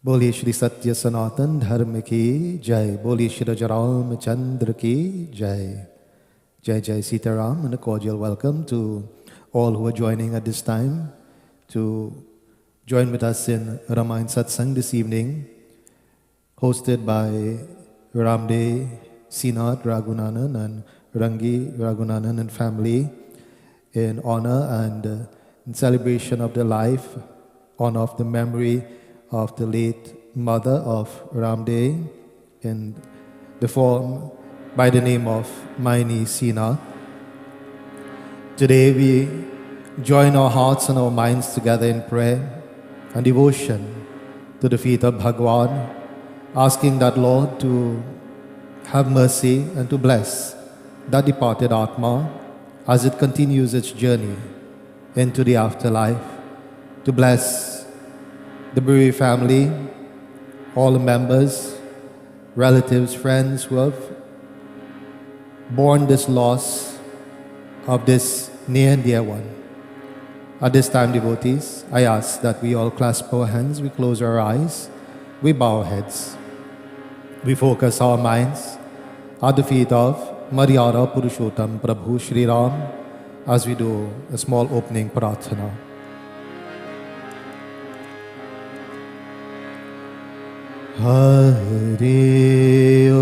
बोलिए श्री सत्य सनातन धर्म की जय. बोलिए श्री रामचंद्र की जय. Jai Jai Sitaram, and a cordial welcome to all who are joining at this time to join with us in Ramayan Satsangh this evening, hosted by Ramde, Sinath Raghunanan and Rangi Raghunanan and family in honor and in celebration of the life, honor of the memory of the late mother of Ramde in the form by the name of Maini Sina. Today we join our hearts and our minds together in prayer and devotion to the feet of Bhagwan, asking that Lord to have mercy and to bless that departed Atma as it continues its journey into the afterlife, to bless the bereaved family, all the members, relatives, friends who have borne this loss of this near and dear one. At this time, devotees, I ask that we all clasp our hands, we close our eyes, we bow our heads. We focus our minds at the feet of Maryada Purushottam Prabhu Shri Ram as we do a small opening prarthana. Hare Om,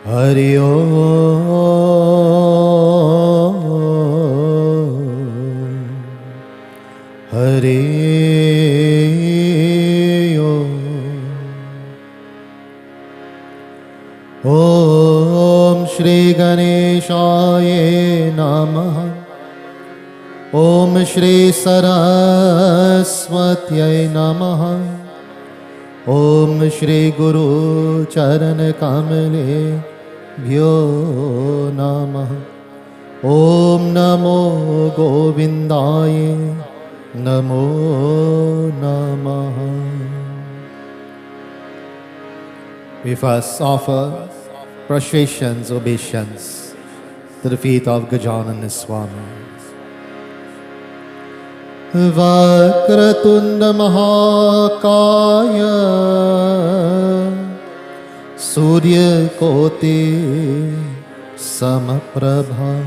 Hare Om, Hare Om. Om Shri Ganeshaya Namaha. Om Shri Saraswatyai Namaha. Om Shri Guru Charan Kamale Bhyo Namaha. Om Namo Govindaya Namo Namaha. We first offer prostrations, obeisance to the feet of Gajanana Swami. Vakratunda Mahakaya Surya Koti Samaprabha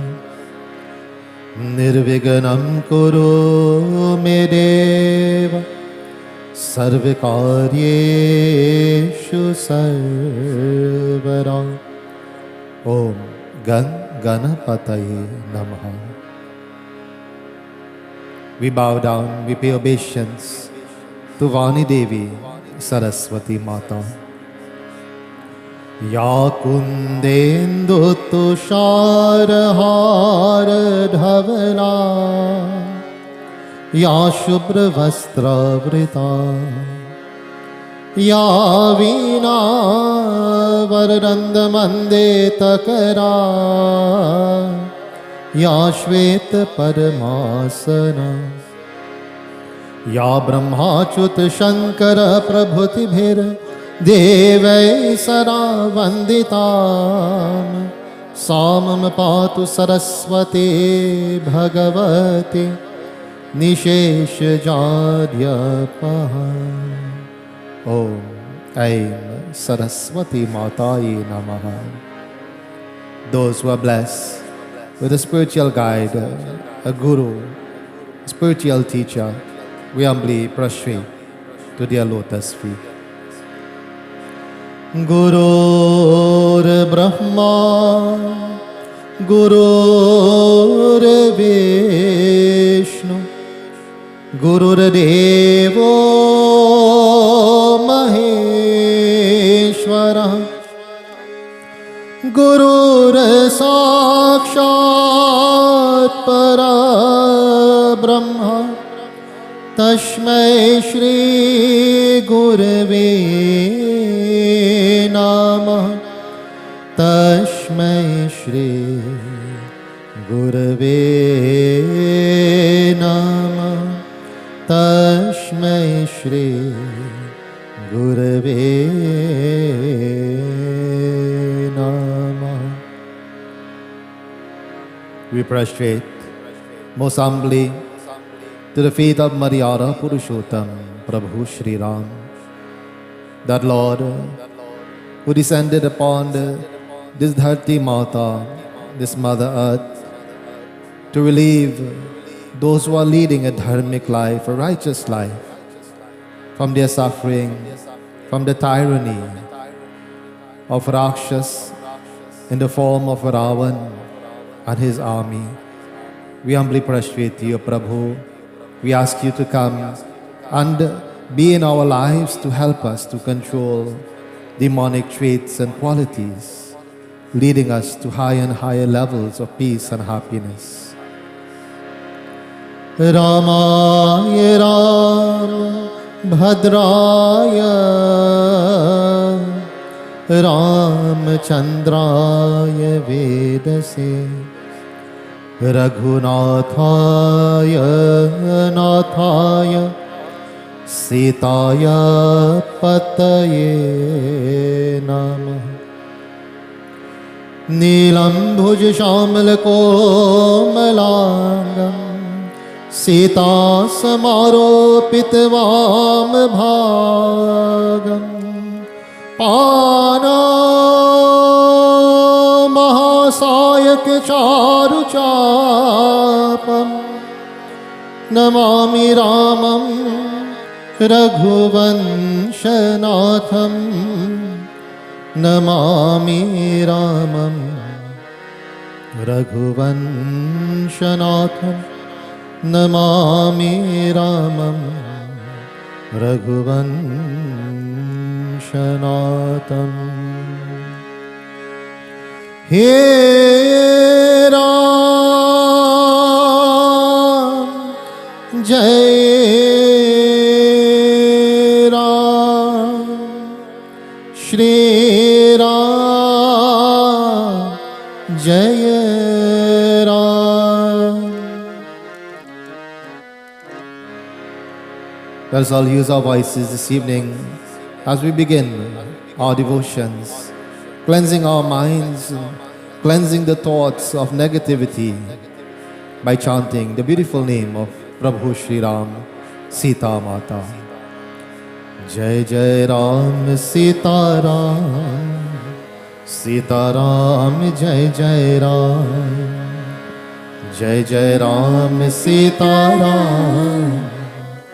Nirviganam Kuru Medeva Sarvikaryeshu Sarvara. Om Ganapataye Namaha. We bow down, we pay obeisance to Vani Devi Saraswati Mata. Ya Kundendu Tusharahara Dhavala Ya Shubhra Vastra Vrita Ya Veena Varanda Mande Takara Ya Shveta Paramasana Ya Brahmachut Shankara Prabhuti Bhir Devai Sara Vanditam Samam Patu Saraswati Bhagavati Nishesh Jadya Paha. Om Aim Saraswati Mataye Namaha. Those who are blessed with a spiritual guide, a guru, a spiritual teacher, we humbly prostrate to their lotus feet. Gurur Brahma, Gurur Vishnu, Gurur Devo Maheshwara, Gurur Sakshat Para Brahma Tashmai Shri Gurave Namah. Tashmai Shri Gurave Namah. Tashmai Shri Gurave Namah. We prostrate most humbly to the feet of Maryada Purushottam, Prabhu Shri Ram, that Lord who descended upon this Dharti Mata, this Mother Earth, to relieve those who are leading a dharmic life, a righteous life, from their suffering, from the tyranny of Rakshas in the form of Ravan and his army. We humbly prostrate to you, Prabhu. We ask you to come and be in our lives to help us to control demonic traits and qualities, leading us to higher and higher levels of peace and happiness. Ramaya Ram Bhadraya Ramachandraya Vedase Raghunathaya Nathaya Sitaya Pataye Namah. Neelam Bhuj Shamal Komalangam Sita Samaropit Vam Bhagam Pana Mahasayak Charu Chapam Namami Ramam Raghuvanshanatham Namami Ramam Raghuvanshanatham Namami Ramam Raghuvanshanatham. He Ram Jai Ram Shri Ram Jai Ram. Let us all use our voices this evening as we begin our devotions, cleansing our minds, cleansing the thoughts of negativity by chanting the beautiful name of Prabhu Shri Ram, Sita Mata. Jai Jai Ram, Sita Ram, Sita Ram, Jai Jai Ram, Jai Jai Ram, Sita Ram,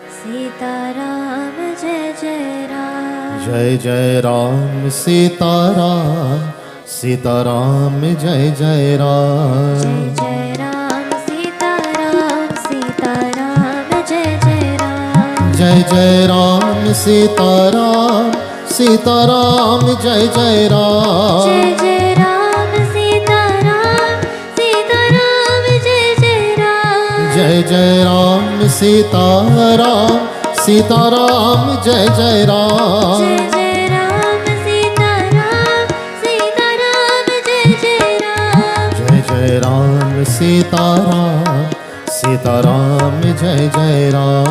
Sita Ram, Jai Jai Ram, Jai Jai Ram, Sita Ram, Sita Ram, Jai Jai Ram, Jai Jai Ram, Sita Ram, Sita Ram, Jai Jai Ram, Jai Jai Ram, Sita Ram, Sita Ram, Jai Jai Ram, Jai Jai Ram, Sita Ram, Sita Ram, Jai Jai Ram, Jai Jai Ram, Sita Ram, Sita Ram, Jai Jai Ram, Jai Jai Ram, Sita Ram, Sita Ram, Jai Jai Ram, Jai Jai Ram, Sita Ram, Sita Ram, Jai Jai Ram, Jai Ram, Sita Ram, Sita Ram, Jai Jai Ram,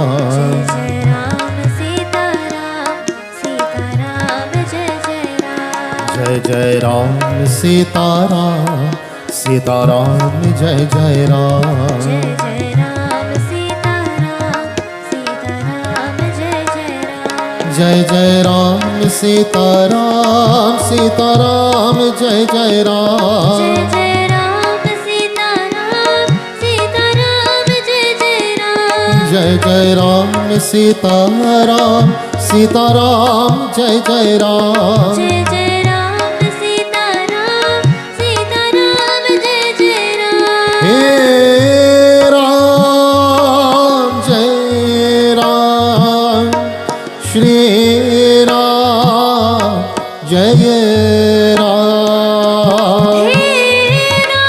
Jai Jai Ram, Sita Ram, Sita Ram, Jai Jai Ram, Jai Jai Ram, Sita Ram, Sita Ram, Jai Jai Ram, Jai Jai Ram, Sita Ram, Sita Ram, Jai Jai Ram, Jai Jai Ram, Sita Ram, Sita Ram, Jai Jai Ram, Jai Jai Ram, Sita Ram, Sita Ram, Jai Jai Ram, Jai Jai Ram, Sita Ram, Sita Ram, Jai Jai Ram, He Ram, Jai Ram, Shri Ram, Jai Ram, He Ram,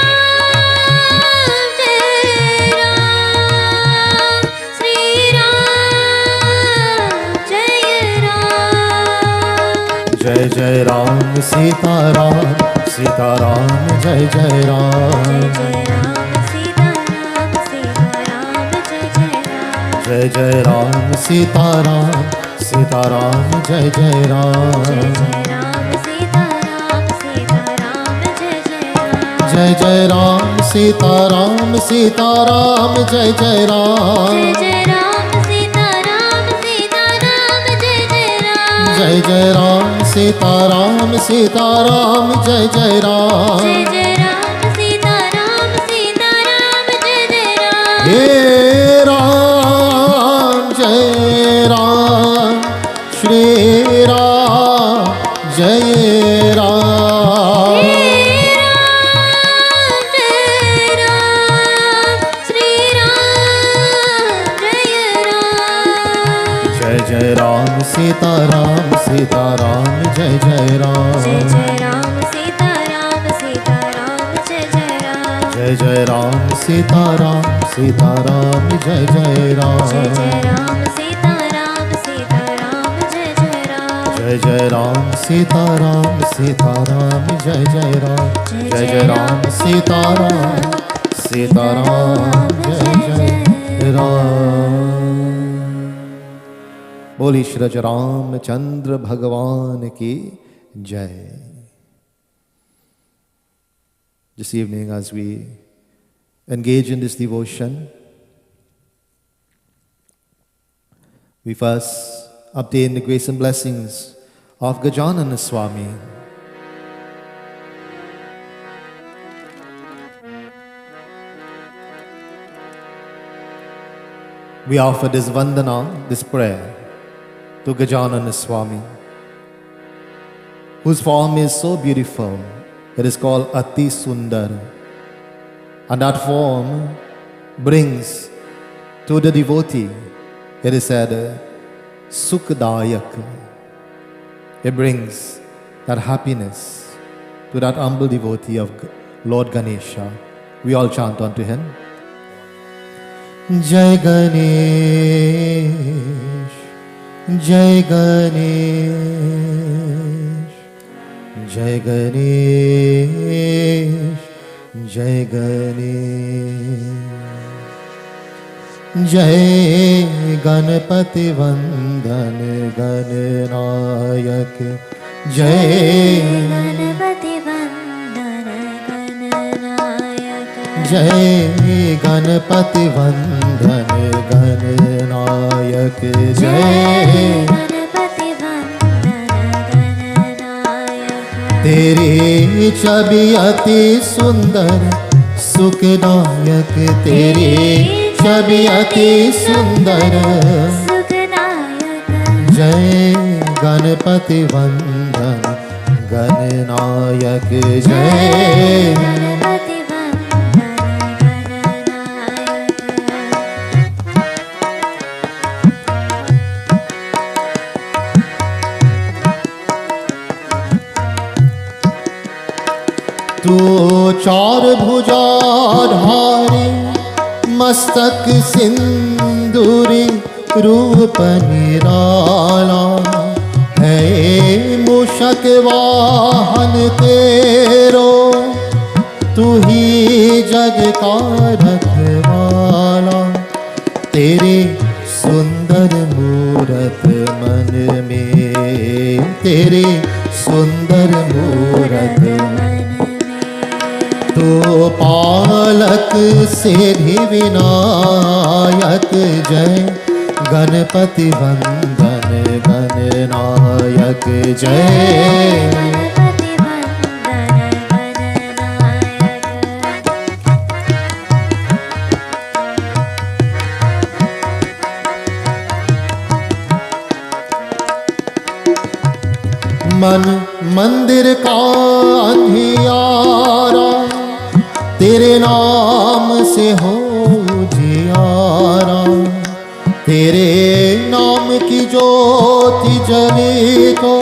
Jai Ram, Shri Ram, Jai Ram, Jai Jai Ram, Sita Ram, Sita Ram, Jai Jai Ram, Jai Ram, Sita Ram, Sita Ram, Jai Jai Ram, Jai Jai Ram, Sita Ram, Sita Ram, Jai Jai Ram, Jai Ram, Sita Ram, Sita Ram, Jai Jai Ram, जय जय राम सीताराम सीताराम जय जय राम जय राम सीताराम सीताराम जय जय राम जय जय राम सीताराम सीताराम जय जय राम जय राम सीताराम सीताराम जय जय राम हे राम जय राम श्री राम जय राम जय राम सीताराम सीताराम जय जय राम जय राम सीताराम सीताराम जय जय राम जय जय राम सीताराम सीताराम जय जय राम जय राम सीताराम सीताराम जय जय राम जय जय राम सीताराम सीताराम जय जय राम जय जय राम सीताराम सीताराम जय जय राम। बोली श्री रामचंद्र भगवान की जय। This evening, as we engage in this devotion, we first obtain the grace and blessings of Gajanana Swami. We offer this vandana, this prayer, to Gajanana Swami, whose form is so beautiful. It is called Ati Sundar. And that form brings to the devotee, it is said, Sukhdayak. It brings that happiness to that humble devotee of Lord Ganesha. We all chant unto him. Jai Ganesh, Jai Ganesh, Jai Ganesh, Jai Ganesh. Jai Ganpati Vandan Gananayak. Jai Ganpati वंदन Gananayak Jai Ganpati Vandan Gananayak. Jai Ganpati वंदन गणनायक तेरी छवि अति सुंदर सुखदायक तेरी छवि अति सुंदर सुखदायक जय गणपति वंदन गणनायक जय गणपति वंदन गणनायक तू चार भुजाधारी मस्तक सिंदूरी रूप निराला है मूषक वाहन तेरो तू ही जग का रखवाला तेरे सुंदर मूरत मन में तेरे सुंदर मूरत तो पालक सिद्धि विनायक जय गणपति वंदन गणनायक जय गणपति वंदन गणनायक मन मंदिर का अंधियारा तेरे नाम से हो जियारा तेरे नाम की ज्योति जले तो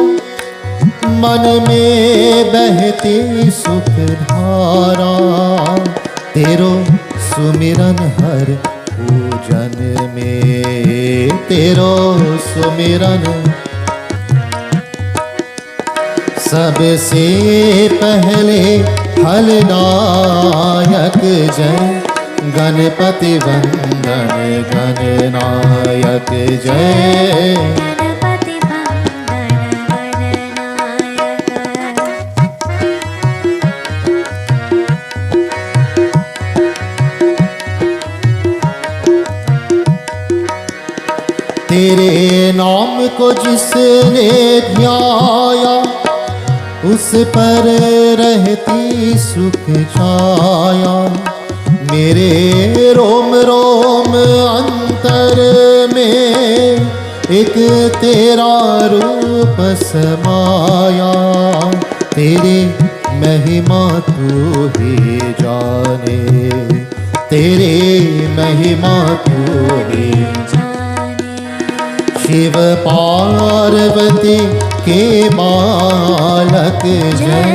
मन में बहती सुख धारा तेरो सुमिरन हर पूजन में तेरो सुमिरन सबसे पहले फलदायक जय गणपति वंदन गणनायक जय गणपति वंदन गणनायक तेरे नाम को जिसने ध्याया उस पर रहती सुख छाया। मेरे रोम रोम अंतर में एक तेरा रूप समाया। तेरी महिमा तू ही जाने, तेरी महिमा तू ही जाने। शिव पार्वती के बालक जय,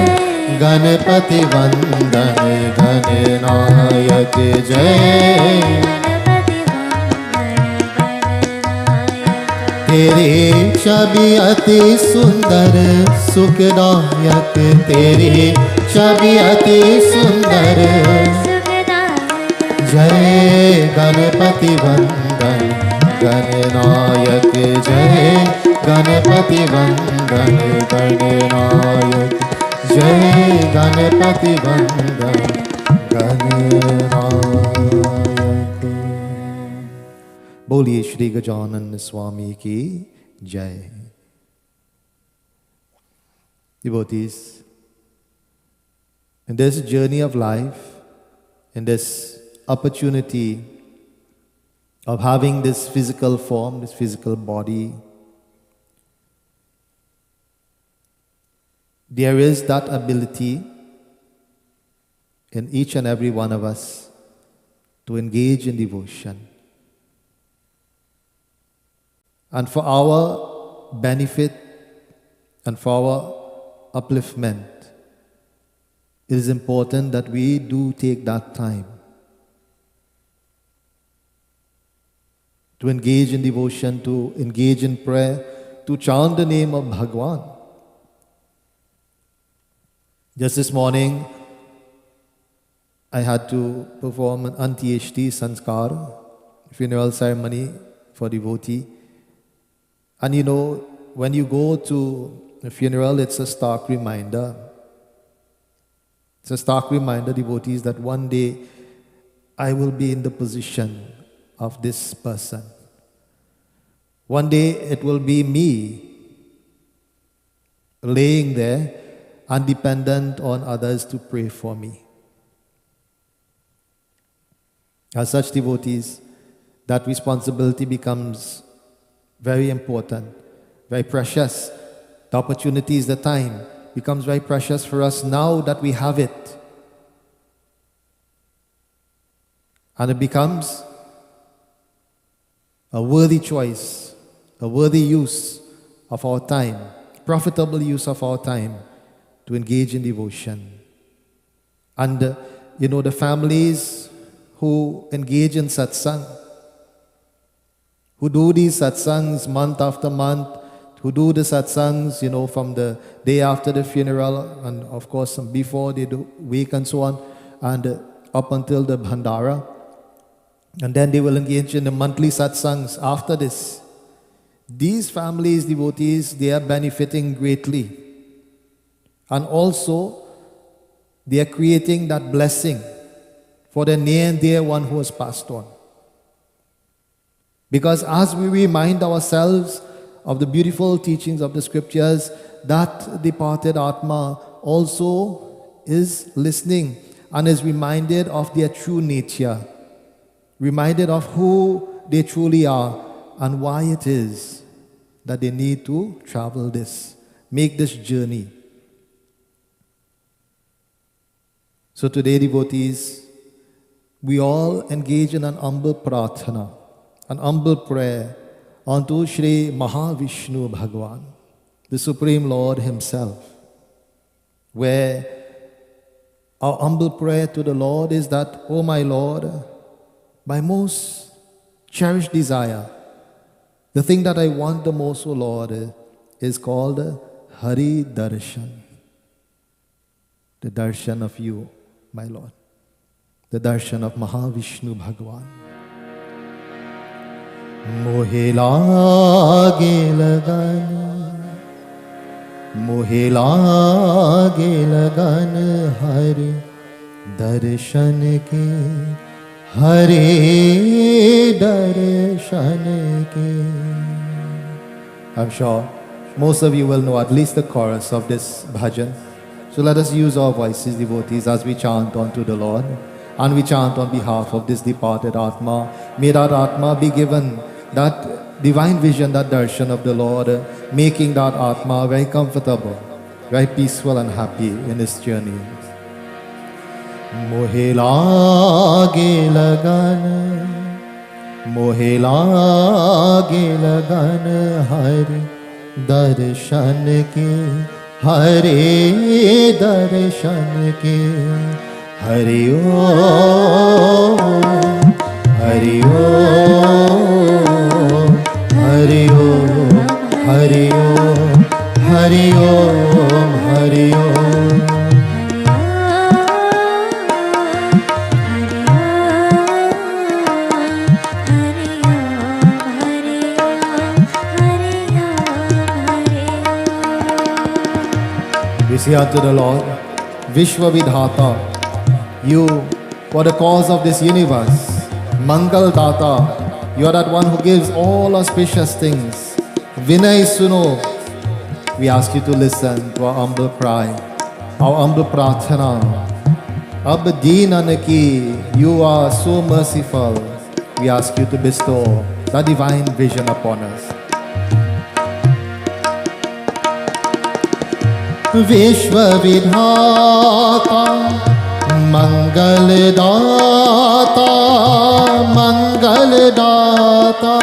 गणपति वंदन गणनायक जय। गणपति वंदन गणनायक। तेरी छवि अति सुंदर सुखदायक, तेरी छवि अति सुंदर सुखदायक। जय गणपति वंदन गणनायक जय। गणपति वंदन गणनायक जय। गणपति वंदन गणनायक। बोलिए श्री गजानन स्वामी की जय। Devotees, in this journey of life, in this opportunity of having this physical form, this physical body, there is that ability in each and every one of us to engage in devotion. And for our benefit and for our upliftment, it is important that we do take that time to engage in devotion, to engage in prayer, to chant the name of Bhagwan. Just this morning, I had to perform an Antyeshti Sanskar, funeral ceremony for devotee. And you know, when you go to a funeral, it's a stark reminder. It's a stark reminder, devotees, that one day I will be in the position of this person. One day it will be me laying there and dependent on others to pray for me. As such, devotees, that responsibility becomes very important, very precious. The opportunities, the time becomes very precious for us now that we have it. And it becomes a worthy choice, a worthy use of our time, profitable use of our time to engage in devotion. And the families who engage in satsang, who do these satsangs month after month, who do the satsangs, from the day after the funeral, and of course before they do wake and so on, and up until the bhandara. And then they will engage in the monthly satsangs after this. These families, devotees, they are benefiting greatly. And also, they are creating that blessing for the near and dear one who has passed on. Because as we remind ourselves of the beautiful teachings of the scriptures, that departed Atma also is listening and is reminded of their true nature, reminded of who they truly are and why it is that they need to travel this, make this journey. So today, devotees, we all engage in an humble prarthana, an humble prayer unto Shri Mahavishnu Bhagwan, the Supreme Lord Himself, where our humble prayer to the Lord is that, "O my Lord, my most cherished desire, the thing that I want the most, O Lord, is called Hari Darshan, the darshan of you, my Lord, the darshan of Mahavishnu Bhagwan." मोहे लागे लगन हरि दर्शन के, हरे दर्शन के। I'm sure most of you will know at least the chorus of this bhajan. So let us use our voices, devotees, as we chant unto the Lord. And we chant on behalf of this departed Atma. May that Atma be given that divine vision, that darshan of the Lord, making that Atma very comfortable, very peaceful and happy in this journey. Mohe laage lagan Hari darshan ke, Hare darshan ke. Hari Om, Hari Om, Hari Om, Hari Om, Hari Om, Hari Om. We say unto the Lord, Vishwa Vidhata, you for the cause of this universe. Mangal Data, you are that one who gives all auspicious things. Vinay Suno, we ask you to listen to our humble cry, our humble prarthana. Ab Deenanaki, you are so merciful. We ask you to bestow that divine vision upon us. Vishwa Vidhata, Mangal Data, Mangal Data,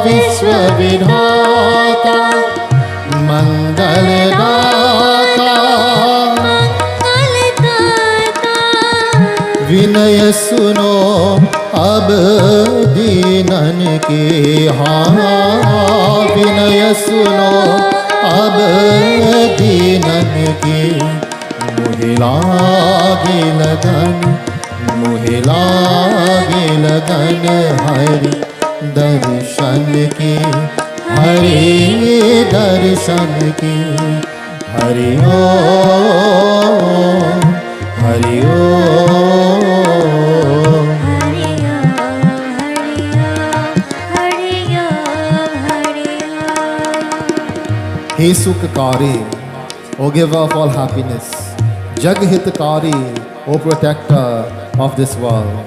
Vishwa Vidhata, Mangal Data, Vinay Suno, Ab Deenan ke, haan, Vinay Suno, Ab Deenan ke. Mohe laage lagan Hari darshan ke, Hare darshan ke. Hari Om, Hari Om. He Sukhkari, O giver of all happiness, Jag Hitakari, O protector of this world.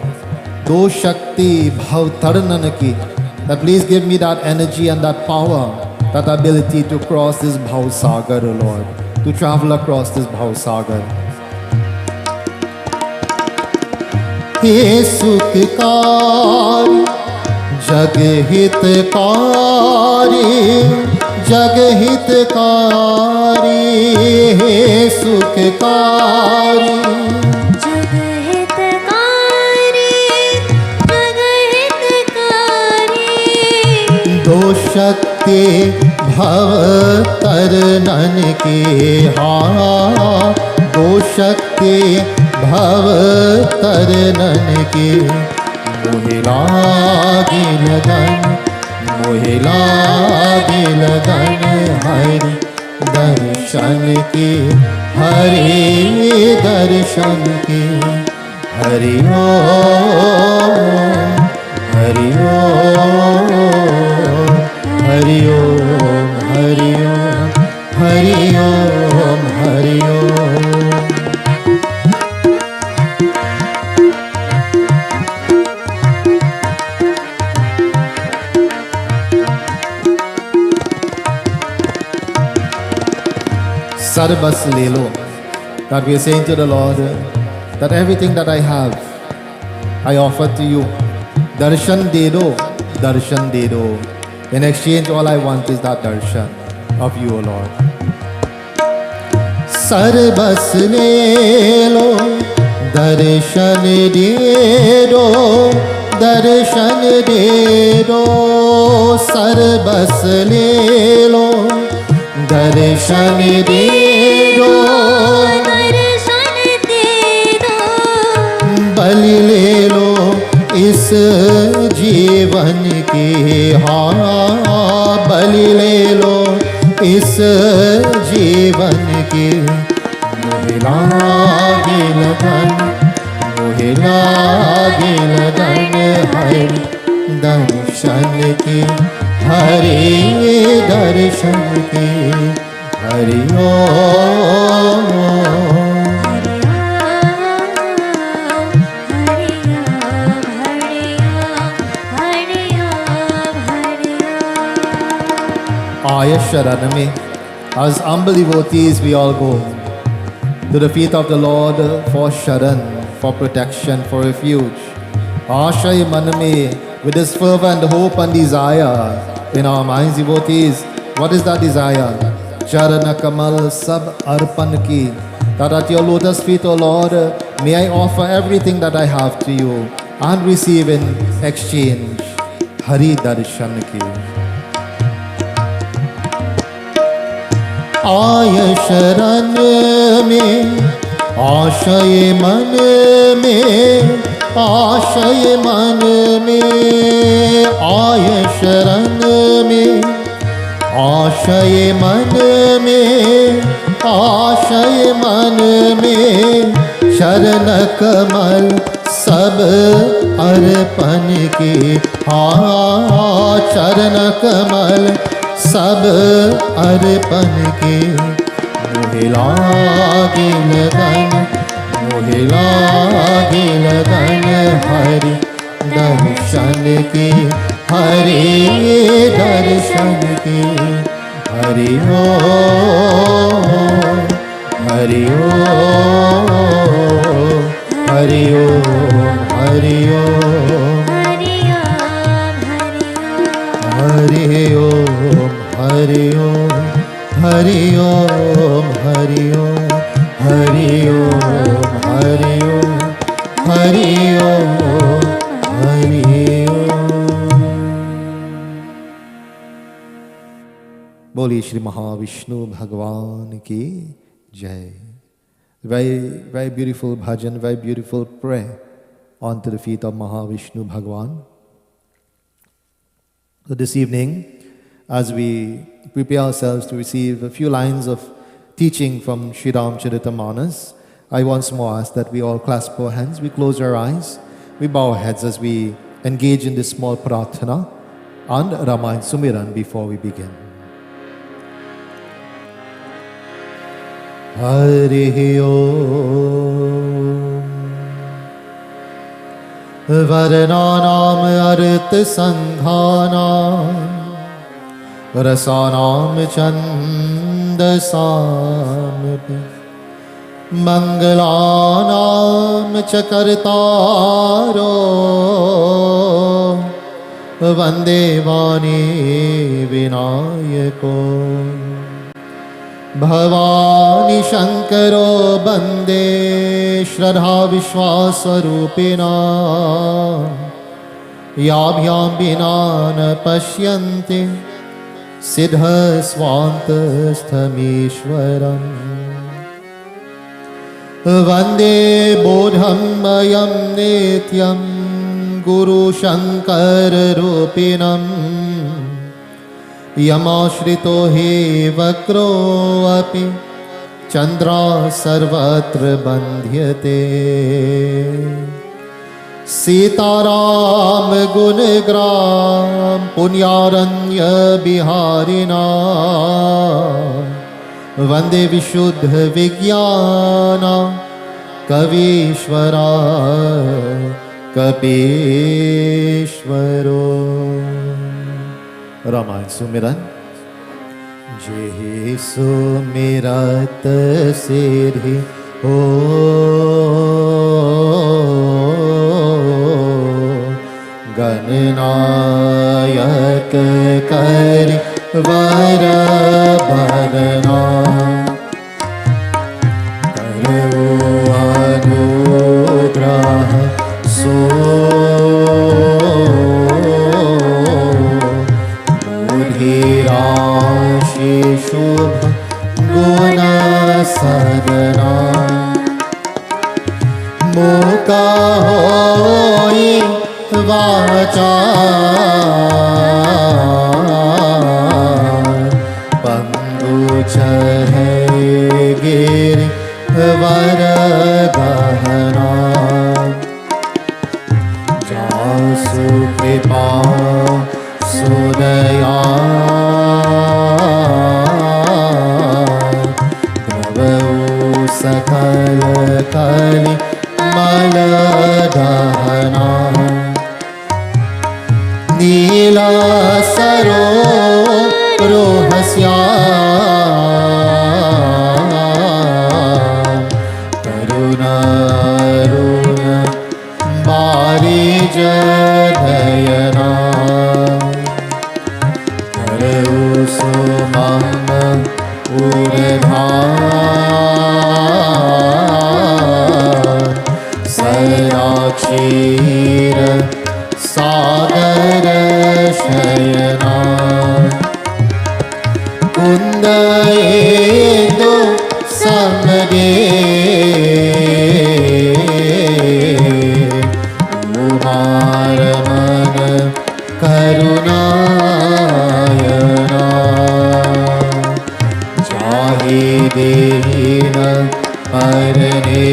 Do Shakti Bhav Tarananaki, that please give me that energy and that power, that ability to cross this Bhav Sagar, O Lord, to travel across this Bhav Sagar. He Sukhkari, Jag Hitakari, Jag Hitakari, He Sukhkari, जग हितकारी, जग हितकारी। दो शक्ति भव तरनन के, हाँ, दो शक्ति भव तरनन के। मोहे लागे लगन हरि दर्शन के, हरि दर्शन के। हरि ओम, हरि ओम, हरि ओम, हरि ओम, हरि ओम, हरि ओम। Sarvas Lelo, that we are saying to the Lord that everything that I have, I offer to you. Darshan de do, darshan de do. In exchange, all I want is that darshan of you, O Lord. Sarvas Lelo, darshan de do, darshan de do. Sarvas Lelo, दर्शन दे दो, दर्शन दे दो। बलि ले लो इस जीवन के, हाँ, बलि ले लो इस जीवन के। मोहे लागे लगन हरि दर्शन के, हरि दर्शन के हरि ओम। Aya Sharan mein, as humble devotees we all go to the feet of the Lord for Sharan, for protection, for refuge. Ashay man mein, with this fervent hope and desire in our minds, devotees, what is that desire? Charana Kamal Sab Arpan Ki, that at your lotus feet, O Lord, may I offer everything that I have to you and receive in exchange Hari Darshan Ki. आय शरण में आशय मन में, आशय मन में आय शरण में, आशय मन में, आशय मन में शरण कमल सब अर्पण के। हाँ चरण कमल सब अर्पण के। मोहे लागे लगन, मोहे लागे लगन हरि दर्शन के, हरि दर्शन के हरि ओम, हरि ओम, हरि ओम, हरि ओम, हरि ओम, हरि ओम, हरि ओम, हरि ओम, हरि ओम, हरि ओम, हरि ओम, हरि ओम। बोलिए श्री महाविष्णु भगवान की जय। Very, very beautiful bhajan, very beautiful prayer onto the feet of Mahavishnu Bhagwan. So this evening, as we prepare ourselves to receive a few lines of teaching from Sri Ramcharita-manas, I once more ask that we all clasp our hands, we close our eyes, we bow our heads as we engage in this small prarthana and Ramayan Sumiran before we begin. Hari Om. Varnanam Arth Sanghanam Rasanam Chandasam Mangalanam Chakartaro Vande Vani Vinayako Bhavani Shankaro Bande Shraddha Vishwaswarupina Yabhyam Vinana Pashyanti Siddha Swantastamishwaram Vande Bodham Mayam Nityam Guru Shankara Rupinam Yamashrito he vakro api Chandra sarvatra bandhyate Sitaram gunagram punyaranya biharina Vande vishuddha vigyana kavishvara kapishvaro. Ramayan Sumiran. Jehi sumirat siddhi ho Gananayak kari vara bharana Karo anugraha so Rashi Shubha Guna Sadana Mukha Hoi Vacha Pangu Chahe Giri Varagahana Jasu Kripa Sudaya कारिज Naina करऊ सुमम उर्धार सयाक्षीर सागर शयना कुंदयेन्दु समगे उमार मन करुणायना जाहि दीन परने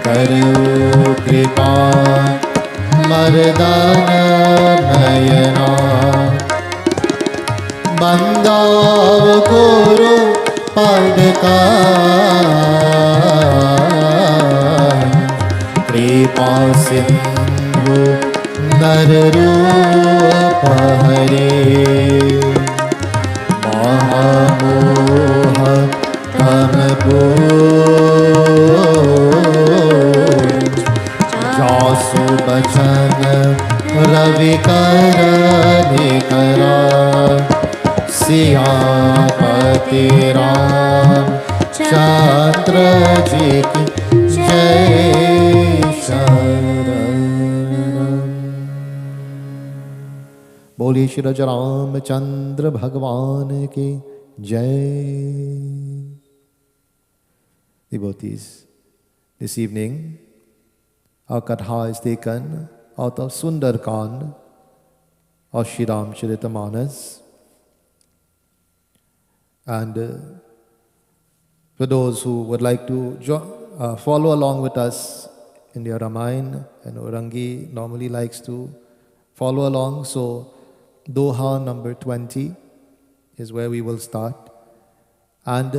करु कृपा मर्दन नयना बंदाव गुरु पद का कृपा सिंधु नर रूप हरे महामोह तम जासु बचन रवि कर करा सियापति राम चंद्र जी की जय शरण। बोलिए श्री रामचंद्र भगवान की जय। Devotees, this evening our katha is taken out of Sundarkand of Shri Ramcharitamanas. And for those who would like to follow along with us in the Ramayan, and Orangi normally likes to follow along, so Doha number 20 is where we will start. And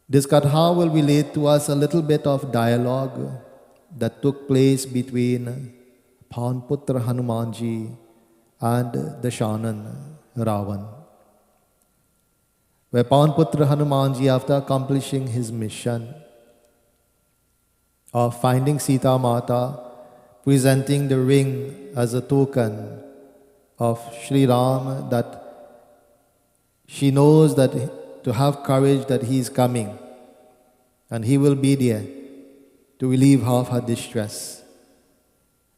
this katha will relate to us a little bit of dialogue that took place between Panputra Hanumanji and the Shanan Ravan, where Panputra Hanumanji, after accomplishing his mission of finding Sita Mata, presenting the ring as a token of Sri Ram, that she knows that to have courage that he is coming and he will be there to relieve her of her distress.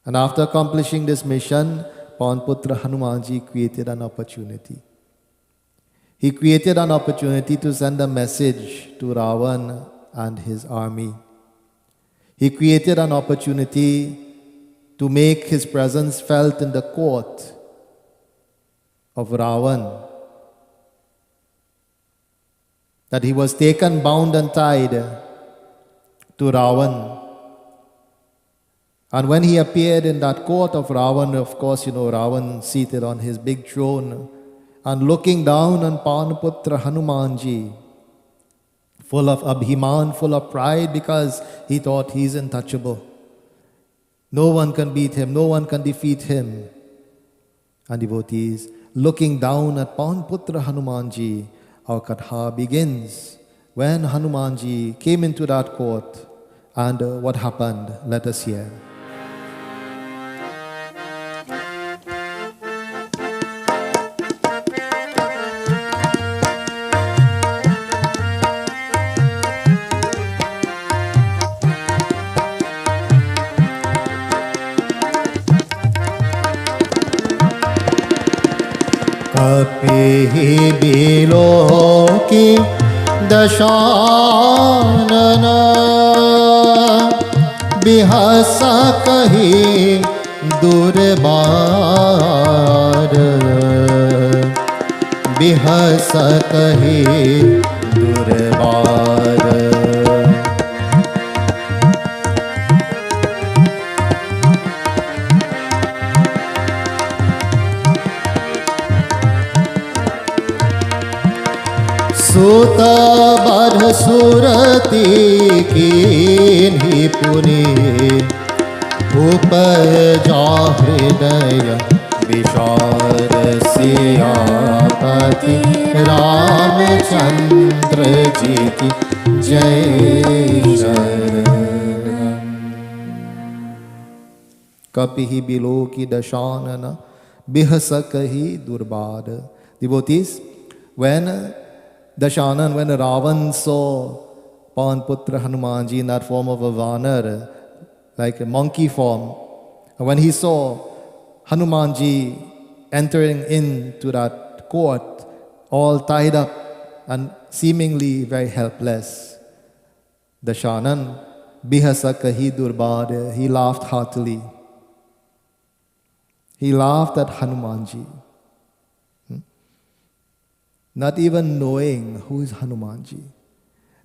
And after accomplishing this mission, Panputra Hanumanji created an opportunity. He created an opportunity to send a message to Ravan and his army. He created an opportunity to make his presence felt in the court of Ravan, that he was taken bound and tied to Ravan. And when he appeared in that court of Ravan, of course, Ravan seated on his big throne and looking down on Panputra Hanumanji, full of abhiman, full of pride, because he thought he's untouchable. No one can beat him, no one can defeat him. And devotees, looking down at Panputra Hanumanji, our katha begins when Hanumanji came into that court. And what happened? Let us hear. कपि बिलोकी दशानन बिहस कही Durbar बिहस कही Durbar सुत बर सुरती कीन्ही पुनि उपजा हृदय विशार सियापति रामचंद्र जी की जय शरणम। कपिहि बिलो की Dashanan बिहसकहि दुर्बाद. Devotees, when Dashanan, when Ravan saw Pawan Putra Hanumanji in that form of a vanar, like a monkey form, and when he saw Hanumanji entering into that court, all tied up and seemingly very helpless, Dashanan, bihasakahi durbad, he laughed heartily. He laughed at Hanumanji, not even knowing who is Hanumanji,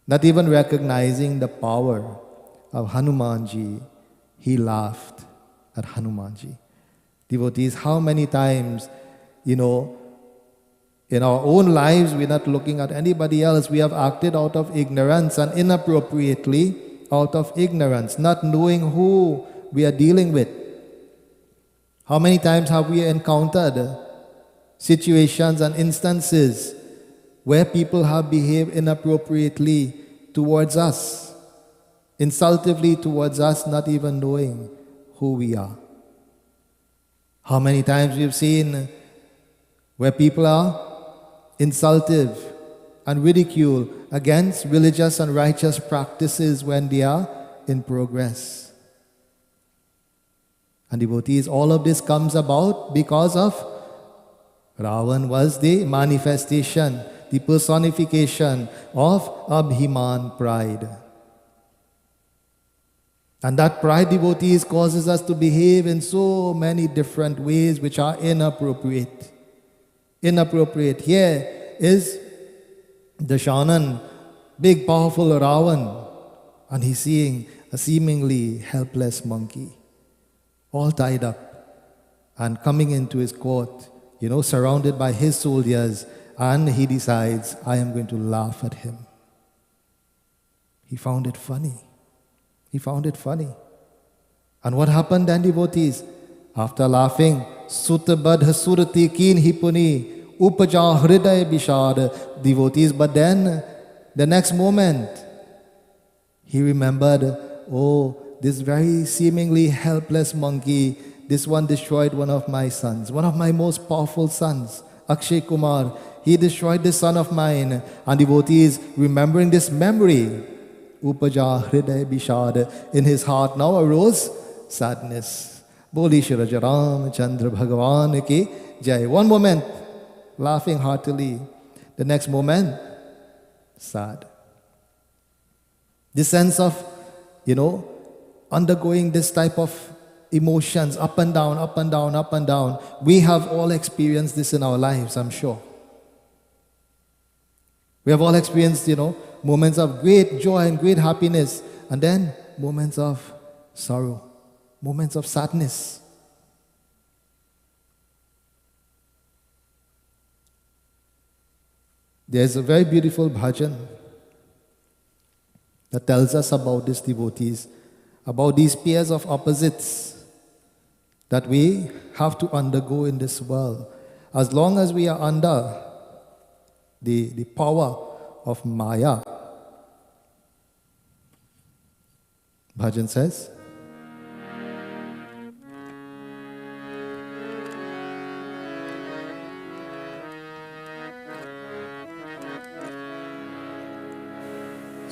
not even recognizing the power of Hanumanji. He laughed at Hanumanji. Devotees, how many times, in our own lives, we're not looking at anybody else. We have acted out of ignorance and inappropriately out of ignorance, not knowing who we are dealing with. How many times have we encountered situations and instances where people have behaved inappropriately towards us, insultively towards us, not even knowing who we are? How many times we've seen where people are insultive and ridicule against religious and righteous practices when they are in progress. And devotees, all of this comes about because of Ravan was the manifestation, the personification of Abhiman, pride. And that pride, devotees, causes us to behave in so many different ways which are inappropriate. Inappropriate. Here is Dashanan, big powerful Ravan, and he's seeing a seemingly helpless monkey, all tied up and coming into his court, surrounded by his soldiers, and he decides, I am going to laugh at him. He found it funny. He found it funny. And what happened then, devotees? After laughing, Sutabadh Surati Keen Hipuni Upaja Hriday Bishad, devotees, but then the next moment he remembered, this very seemingly helpless monkey, this one destroyed one of my sons, one of my most powerful sons, Akshay Kumar. He destroyed this son of mine. And devotees, remembering this memory, Upaja Hriday Bishad, in his heart now arose sadness. Boli Shri Raja Ramachandra Bhagavan ki Jai. One moment, laughing heartily. The next moment, sad. This sense of, undergoing this type of emotions, up and down, up and down, up and down. We have all experienced this in our lives, I'm sure. We have all experienced, moments of great joy and great happiness, and then moments of sorrow, moments of sadness. There's a very beautiful bhajan that tells us about these devotees, about these pairs of opposites that we have to undergo in this world. As long as we are under the power of Maya, bhajan says,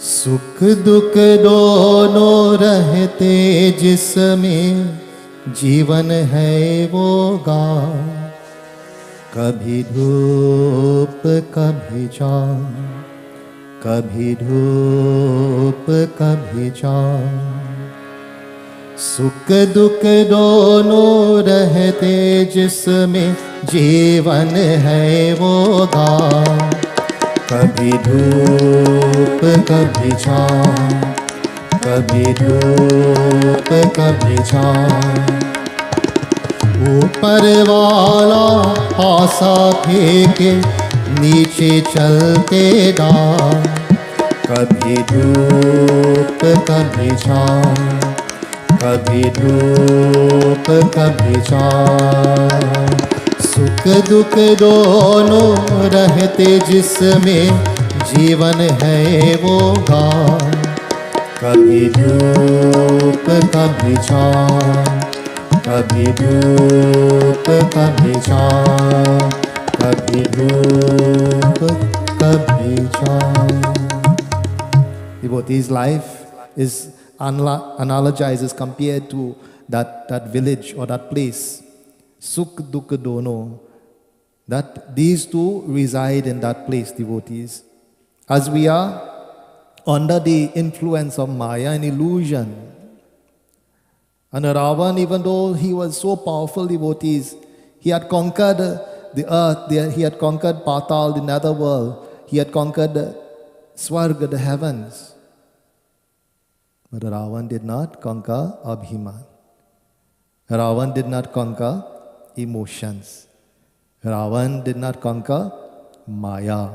सुख दुख दोनों रहते जिसमें जीवन है वो गा, कभी धूप कभी छाँव, कभी धूप कभी छाँव। सुख दुख दोनों रहते जिसमें जीवन है वो गा, कभी धूप कभी छाँव, कभी धूप कभी छाँव। ऊपर वाला आशा फेंके नीचे चलते डाल, कभी धूप कभी छाँव, कभी धूप कभी छाँव। सुख दुख दोनों रहते जिसमें जीवन है वो गान, कभी धूप कभी छाँव, कभी धूप कभी छाँव, कभी धूप कभी छाँव. Devotee's life is analogized, is compared to that village or that place, Sukh Dukh Dono, that these two reside in that place, devotees. As we are under the influence of Maya and illusion, and Ravan, even though he was so powerful, devotees, he had conquered the earth, he had conquered Patal, the netherworld, he had conquered Swarga, the heavens. But Ravan did not conquer Abhiman. Ravan did not conquer emotions. Ravan did not conquer Maya.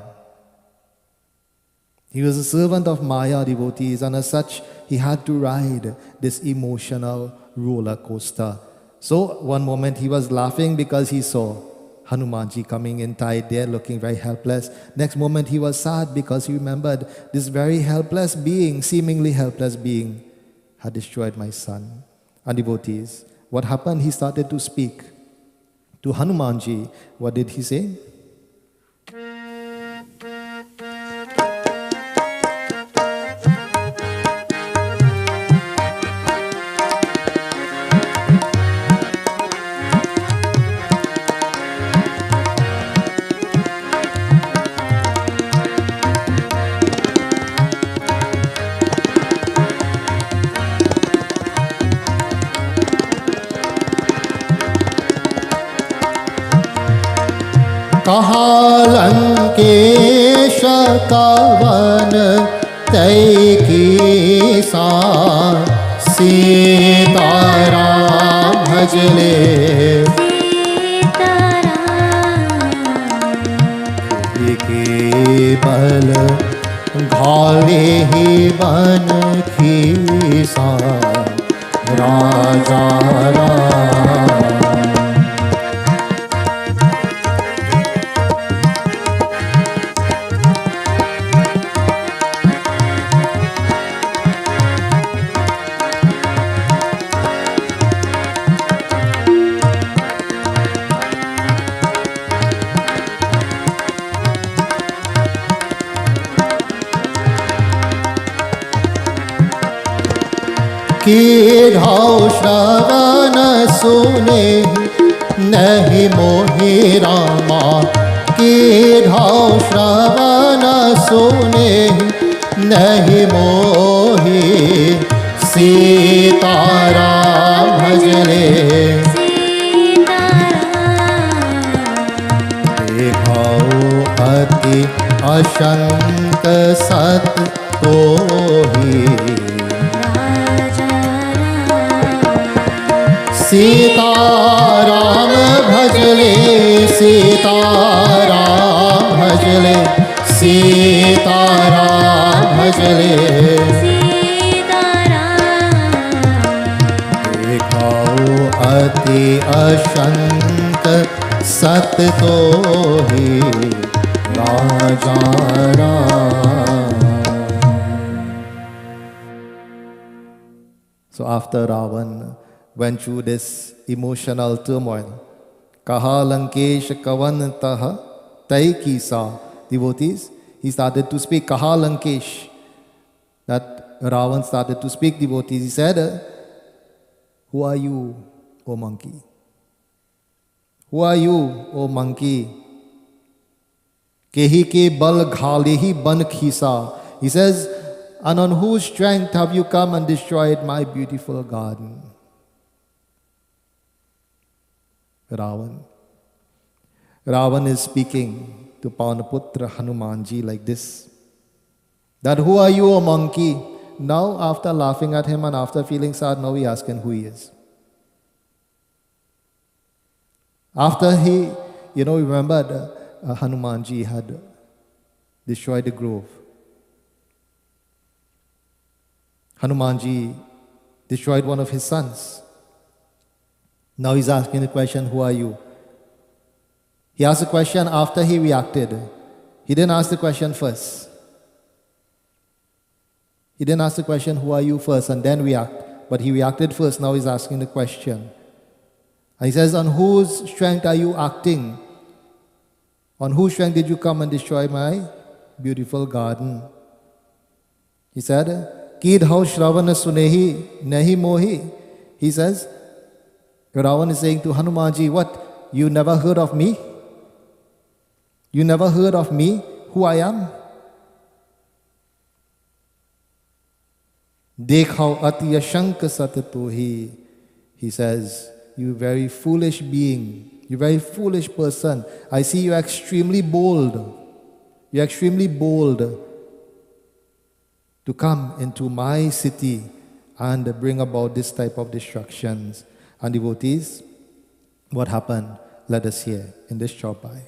He was a servant of Maya, devotees, and as such, he had to ride this emotional roller coaster. So, one moment he was laughing because he saw Hanumanji coming in tied there, looking very helpless. Next moment he was sad because he remembered this very helpless being, seemingly helpless being, had destroyed my son. And devotees, what happened? He started to speak to Hanumanji. What did he say? कहा लंकेश कवन तय की सा, सीताराम भजले के बल घाले ही बन खीसा, राजा राम. की ढाव श्रवण सुने नहीं मोहि रामा, की ढाव श्रवण सुने नहीं मोहि, सीताराम भजले देखाओ अति अशंक सत तोहि, सीताराम भजले, सीताराम भजले, सीताराम भजले, देखाओ अति अशंक सत तोहि, राजा Ram. So after Ravan went through this emotional turmoil, Kaha Lankesh Kavantaha Taikisa, devotees, he started to speak. Kaha Lankesh, that Ravan started to speak, devotees. He said, who are you, O monkey? Who are you, O monkey? Kehi ke bal ghalihi ban khisa. He says, and on whose strength have you come and destroyed my beautiful garden? Ravan. Ravan is speaking to Pavanaputra Hanumanji like this, that who are you, O monkey? Now after laughing at him and after feeling sad, now we ask him who he is. After he, remembered Hanumanji had destroyed the grove. Hanumanji destroyed one of his sons. Now he's asking the question, who are you? He asked the question after he reacted. He didn't ask the question first. He didn't ask the question, who are you first, and then react. But he reacted first, now he's asking the question. And he says, on whose strength are you acting? On whose strength did you come and destroy my beautiful garden? He said, Kid how Shravana Sunehi Nahi Mohi. He says, Ravan is saying to Hanumanji, what? You never heard of me? You never heard of me, who I am? Dekhao atiya shank satatohi. He says, you very foolish being, you very foolish person. I see you extremely bold. You're extremely bold to come into my city and bring about this type of destructions. And devotees, what happened? Let us hear in this chaupai.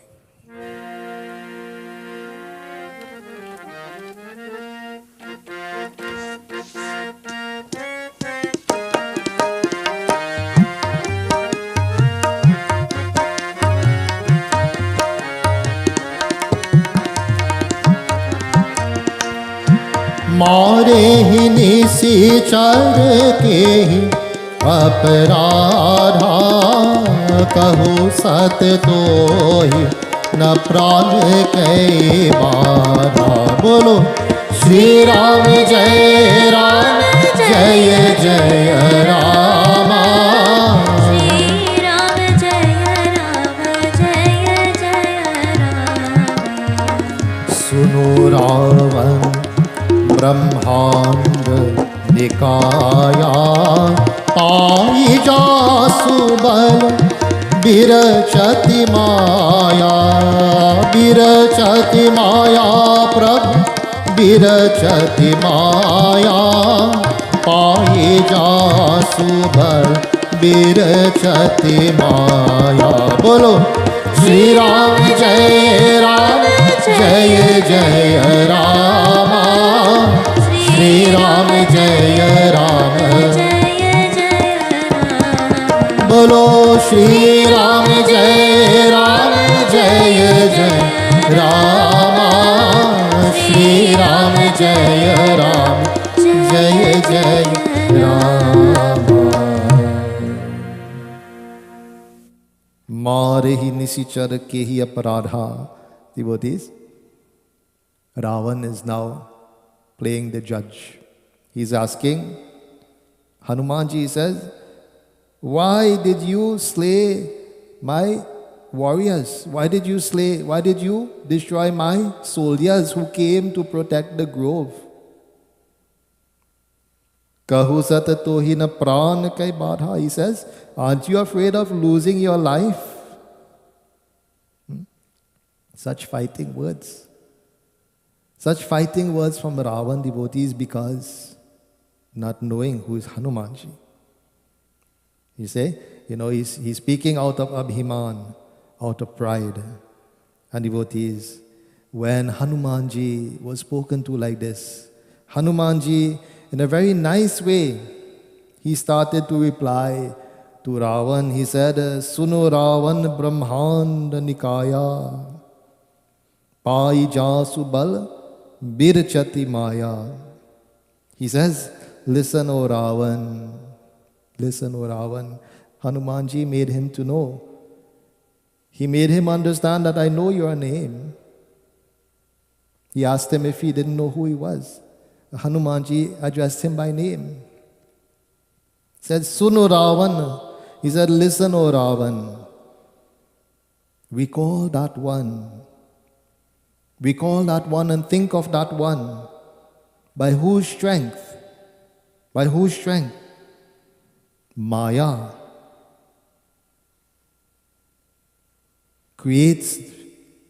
मारे ही निशिचर के ही अपराधा कहु सत तो ही न प्राण के बाधा। बोलो श्री राम जय जय रामा। श्री राम जय राम। सुनो रावण ब्रह्मांड निकाया पाई जासु बल बिरचति माया। बिरचति माया प्रभु बिरचति माया पाई जासु बल बिरचति माया। बोलो श्री राम जय जय रामा। श्री राम जय राम। बोलो श्री राम जय रामा। श्री राम जय रामा। मारे ही निशिचर के ही अपराधा. Devotees, Ravan is now playing the judge. He's asking, Hanumanji says, why did you slay my warriors? Why did you destroy my soldiers who came to protect the grove? Kahu sat tohi na pran kai badha. He says, aren't you afraid of losing your life? Such fighting words. Such fighting words from Ravan, devotees, because not knowing who is Hanumanji. You say, he's speaking out of Abhiman, out of pride. And devotees, when Hanumanji was spoken to like this, Hanumanji, in a very nice way, he started to reply to Ravan. He said, Suno Ravan Brahmand Nikaya, Pai Jasu Bal Birchati Maya. He says, listen, O Ravan. Listen, O Ravan. Hanumanji made him to know. He made him understand that I know your name. He asked him if he didn't know who he was. Hanumanji addressed him by name. He said, Suno Ravan. He said, listen, O Ravan. Recall that one. Recall that one and think of that one. By whose strength? By whose strength? Maya creates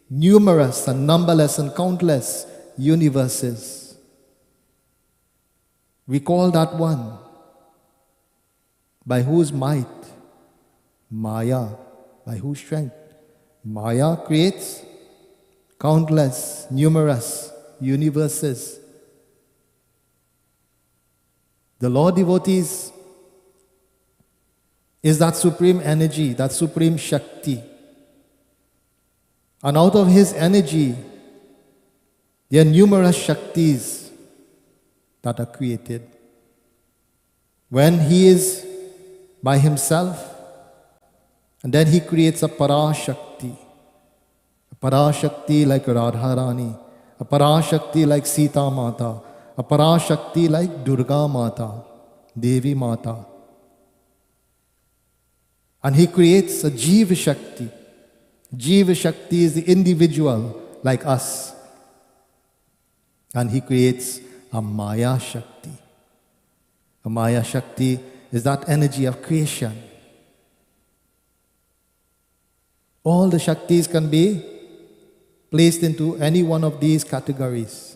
numerous and numberless and countless universes. Recall that one. By whose might? Maya. By whose strength? Maya creates countless, numerous universes. The Lord, devotees, is that supreme energy, that supreme Shakti. And out of His energy, there are numerous Shaktis that are created. When he is by himself, and then he creates a Parashakti. A Parashakti like Radharani, a Parashakti like Sita Mata, a Parashakti like Durga Mata, Devi Mata. And he creates a Jiva Shakti. Jiva Shakti is the individual like us. And he creates a Maya Shakti. A Maya Shakti is that energy of creation. All the Shaktis can be placed into any one of these categories.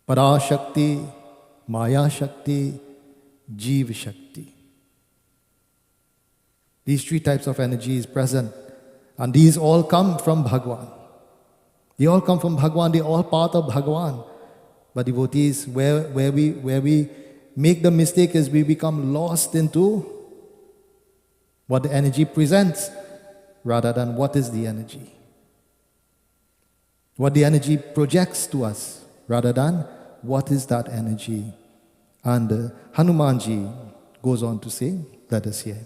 Parashakti, Maya Shakti, Jiva Shakti. These three types of energy is present. And these all come from Bhagwan. They all come from Bhagwan. They all part of Bhagwan. But devotees, where we make the mistake is we become lost into what the energy presents rather than what is the energy. What the energy projects to us rather than what is that energy. And Hanumanji goes on to say, let us hear.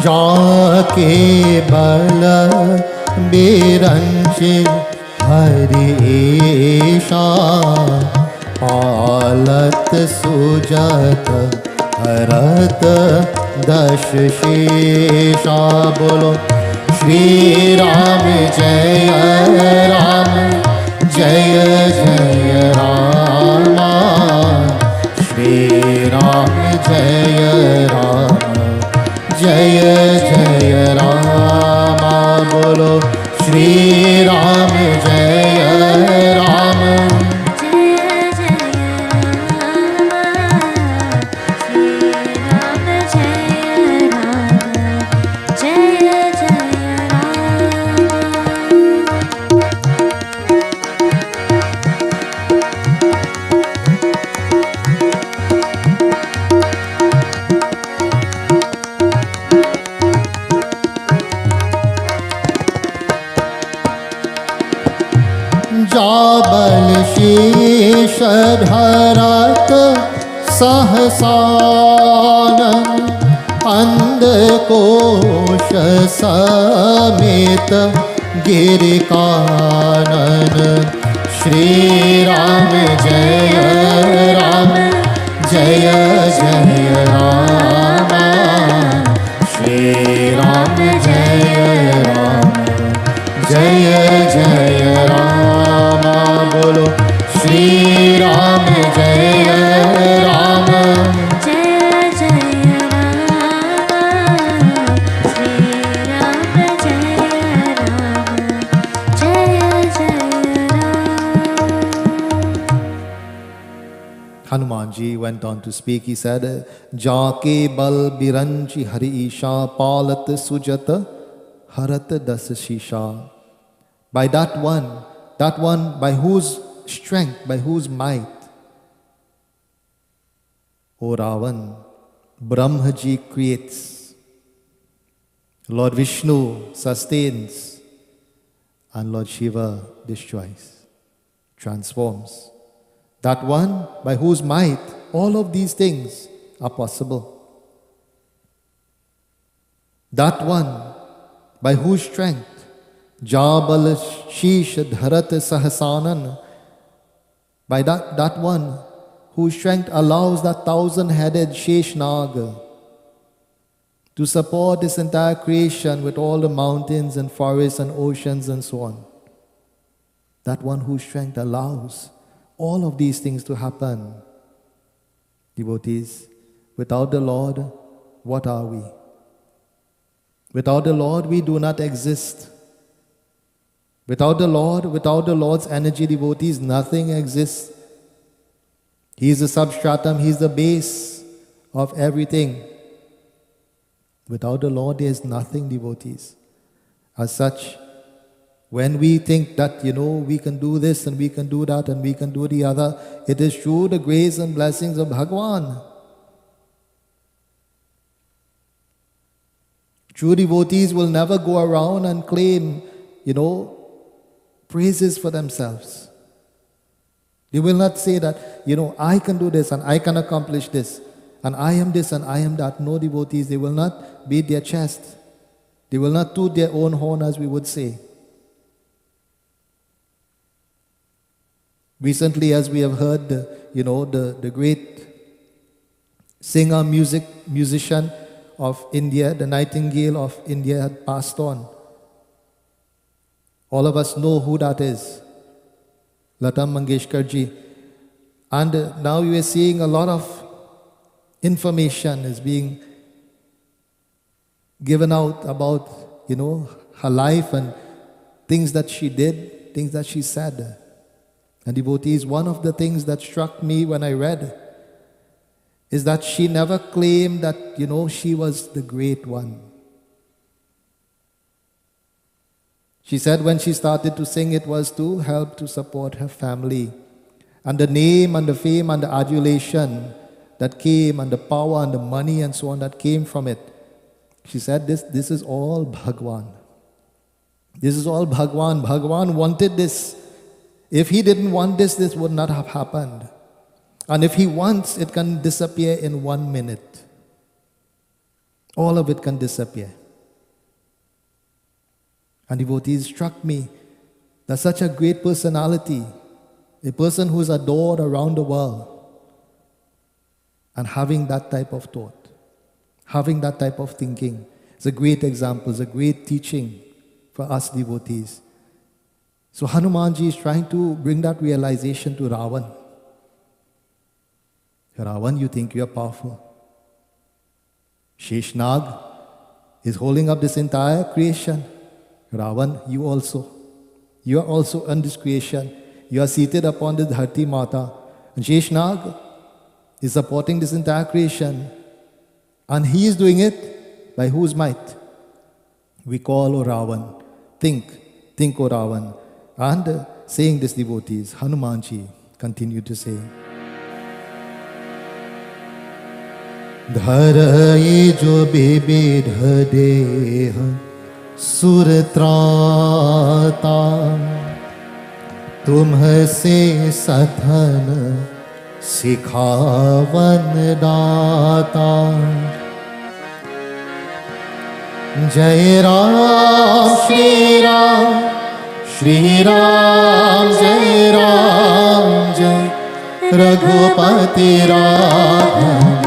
जाके बल बिरंच हरीशा पालत सुजत हरत दश शेषा बोलो श्री राम जय राम जय जय राम श्री राम जय राम जय जय राम बोलो श्री राम जय राम जाबल शीश धरत सहसानन अंधकोश समेत गिरिकानन श्री राम जय राम जय जय राम श्री राम जय राम जय जय राम बोलो श्री राम जय राम जय जय राम श्री राम जय राम जय जय Ram. Hanumanji went on to speak. He said, Jake bal biranchi hari isha palat sujata harat das shisha. By that one by whose strength, by whose might, O Ravan, Brahmaji creates, Lord Vishnu sustains, and Lord Shiva destroys, transforms. That one by whose might all of these things are possible. That one by whose strength Jabal Shish Dharat Sahasanan, by that one whose strength allows that 1,000-headed Sheshnag to support this entire creation with all the mountains and forests and oceans and so on. That one whose strength allows all of these things to happen. Devotees, without the Lord, what are we? Without the Lord, we do not exist. Without the Lord, without the Lord's energy, devotees, nothing exists. He is the substratum, He is the base of everything. Without the Lord, there is nothing, devotees. As such, When we think that, we can do this and we can do that and we can do the other, it is through the grace and blessings of Bhagwan. True devotees will never go around and claim, praises for themselves. They will not say that, I can do this and I can accomplish this and I am this and I am that. No, devotees, they will not beat their chest. They will not toot their own horn, as we would say. Recently, as we have heard, the great singer, musician of India, the Nightingale of India, had passed on. All of us know who that is, Lata Mangeshkar ji. And now we are seeing a lot of information is being given out about, her life and things that she did, things that she said. And devotees, one of the things that struck me when I read is that she never claimed that, she was the great one. She said when she started to sing, it was to help to support her family. And the name and the fame and the adulation that came and the power and the money and so on that came from it. She said this is all Bhagwan. This is all Bhagwan. Bhagwan wanted this. If he didn't want this, this would not have happened. And if he wants, it can disappear in 1 minute. All of it can disappear. And devotees, struck me that such a great personality, a person who is adored around the world, and having that type of thought, having that type of thinking, is a great example, is a great teaching for us devotees. So Hanumanji is trying to bring that realization to Ravan. Ravan, you think you are powerful. Sheshnag is holding up this entire creation. Ravan, you also. You are also in this creation. You are seated upon the Dharti Mata. And Sheshnag is supporting this entire creation. And he is doing it by whose might? We call, O Ravan. Think, O Ravan. And saying this, devotees, Hanumanji continued to say, धरई जो विविध देह सुरत्राता तुम्हसे सथन सिखावन दाता जय राम श्री राम श्री राम जय रघुपति राघव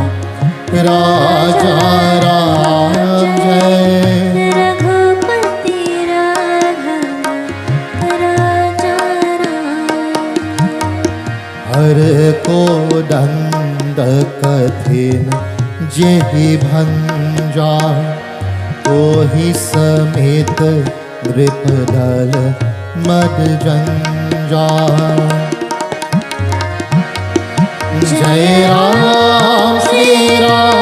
राजा राम जय रघुपति राघव राजा राम। हर को दंड कठिन जेहि भंजा तो ही समेत नृपदल मद जंजा जय राम श्री राम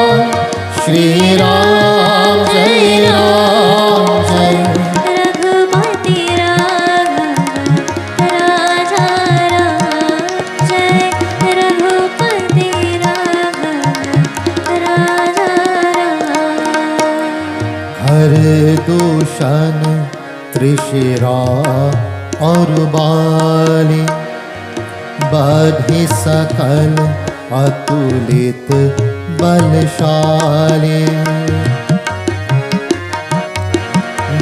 जय रघुपति राघव राजा राम जय रघुपति राघव राजा राम। हर दूषण त्रिशिरा और बाली बधि सकल अतुलित बलशाली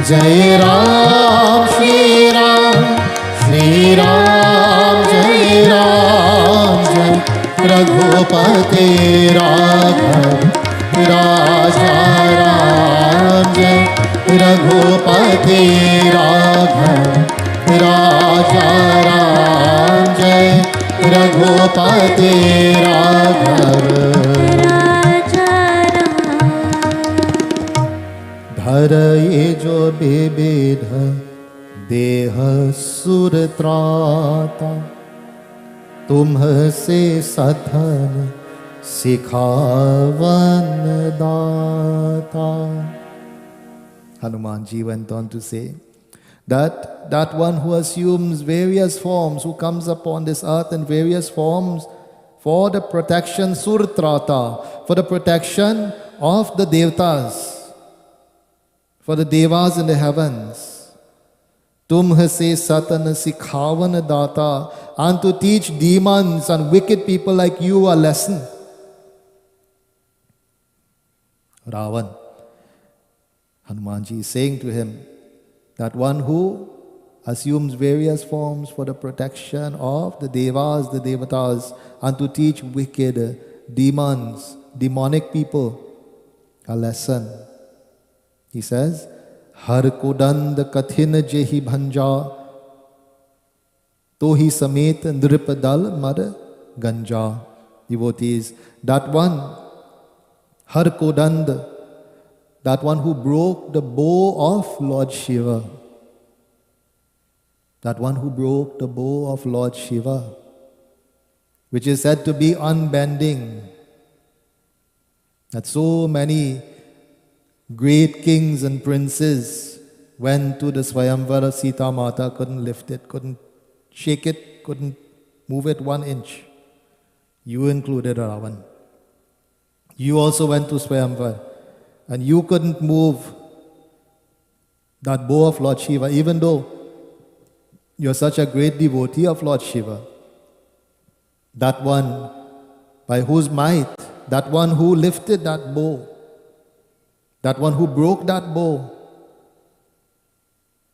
जय राम श्री राम जय रघुपति राघव राजा राम जय रघुपति राघव राजा राम जय रघुपति राघव राजा राम। धरई जो विविध देह सुरत्राता तुम्हसे सथन सिखावन दाता। Hanumanji went on to say, That one who assumes various forms, who comes upon this earth in various forms for the protection, surtrata, for the protection of the devtas, for the devas in the heavens. Tumh se satan sikhavan data, and to teach demons and wicked people like you a lesson. Ravan, Hanumanji is saying to him, that one who assumes various forms for the protection of the devas, the devatas, and to teach wicked demons, demonic people a lesson. He says, Har kodand kathin jehi bhanja, tohi samet nripadal mar ganja. Devotees, that one, Har kodand, that one who broke the bow of Lord Shiva. That one who broke the bow of Lord Shiva, which is said to be unbending. That so many great kings and princes went to the Swayamvara, Sita Mata couldn't lift it, couldn't shake it, couldn't move it 1 inch. You included, Ravan. You also went to Swayamvara. And you couldn't move that bow of Lord Shiva, even though you're such a great devotee of Lord Shiva. That one by whose might, that one who lifted that bow, that one who broke that bow.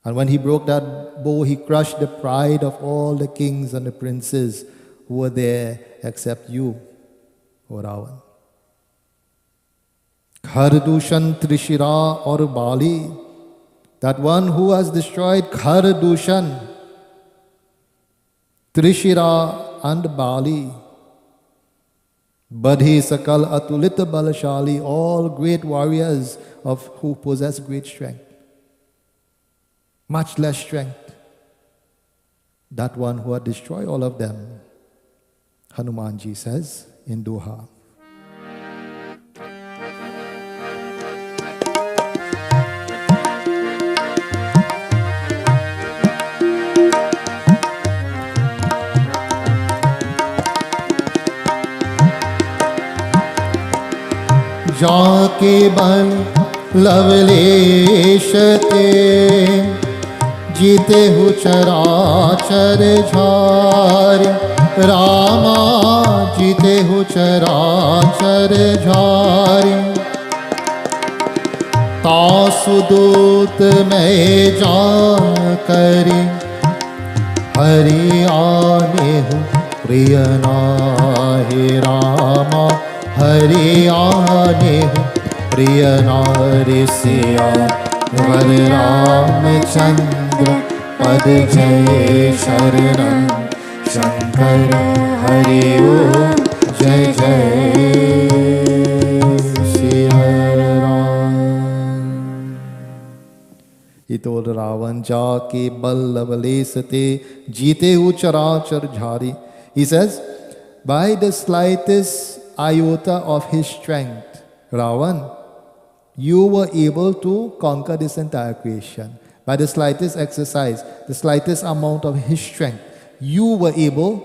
And when he broke that bow, he crushed the pride of all the kings and the princes who were there except you, O Ravan. Khardushan Trishira or Bali, that one who has destroyed Khardushan, Trishira and Bali, Badhi Sakal Atulita Balashali, all great warriors of who possess great strength, much less strength. That one who had destroyed all of them, Hanumanji says in Doha. जाके बल लवलेश ते जीते who चराचर झार रामा जीते who चराचर झार तासुदूत में जा करी हरि आने हूँ प्रिय नाहि रामा हरि आने हूँ प्रिय नारि सिया वर रामचंद्र पद जय शरणं शंकर हरि ओम जय जय Siya Ram. He told Ravan, Jaake ballavlesate jite ucharachar jhari. He says, by the slightest iota of his strength, Ravan, you were able to conquer this entire creation. By the slightest exercise, the slightest amount of his strength, you were able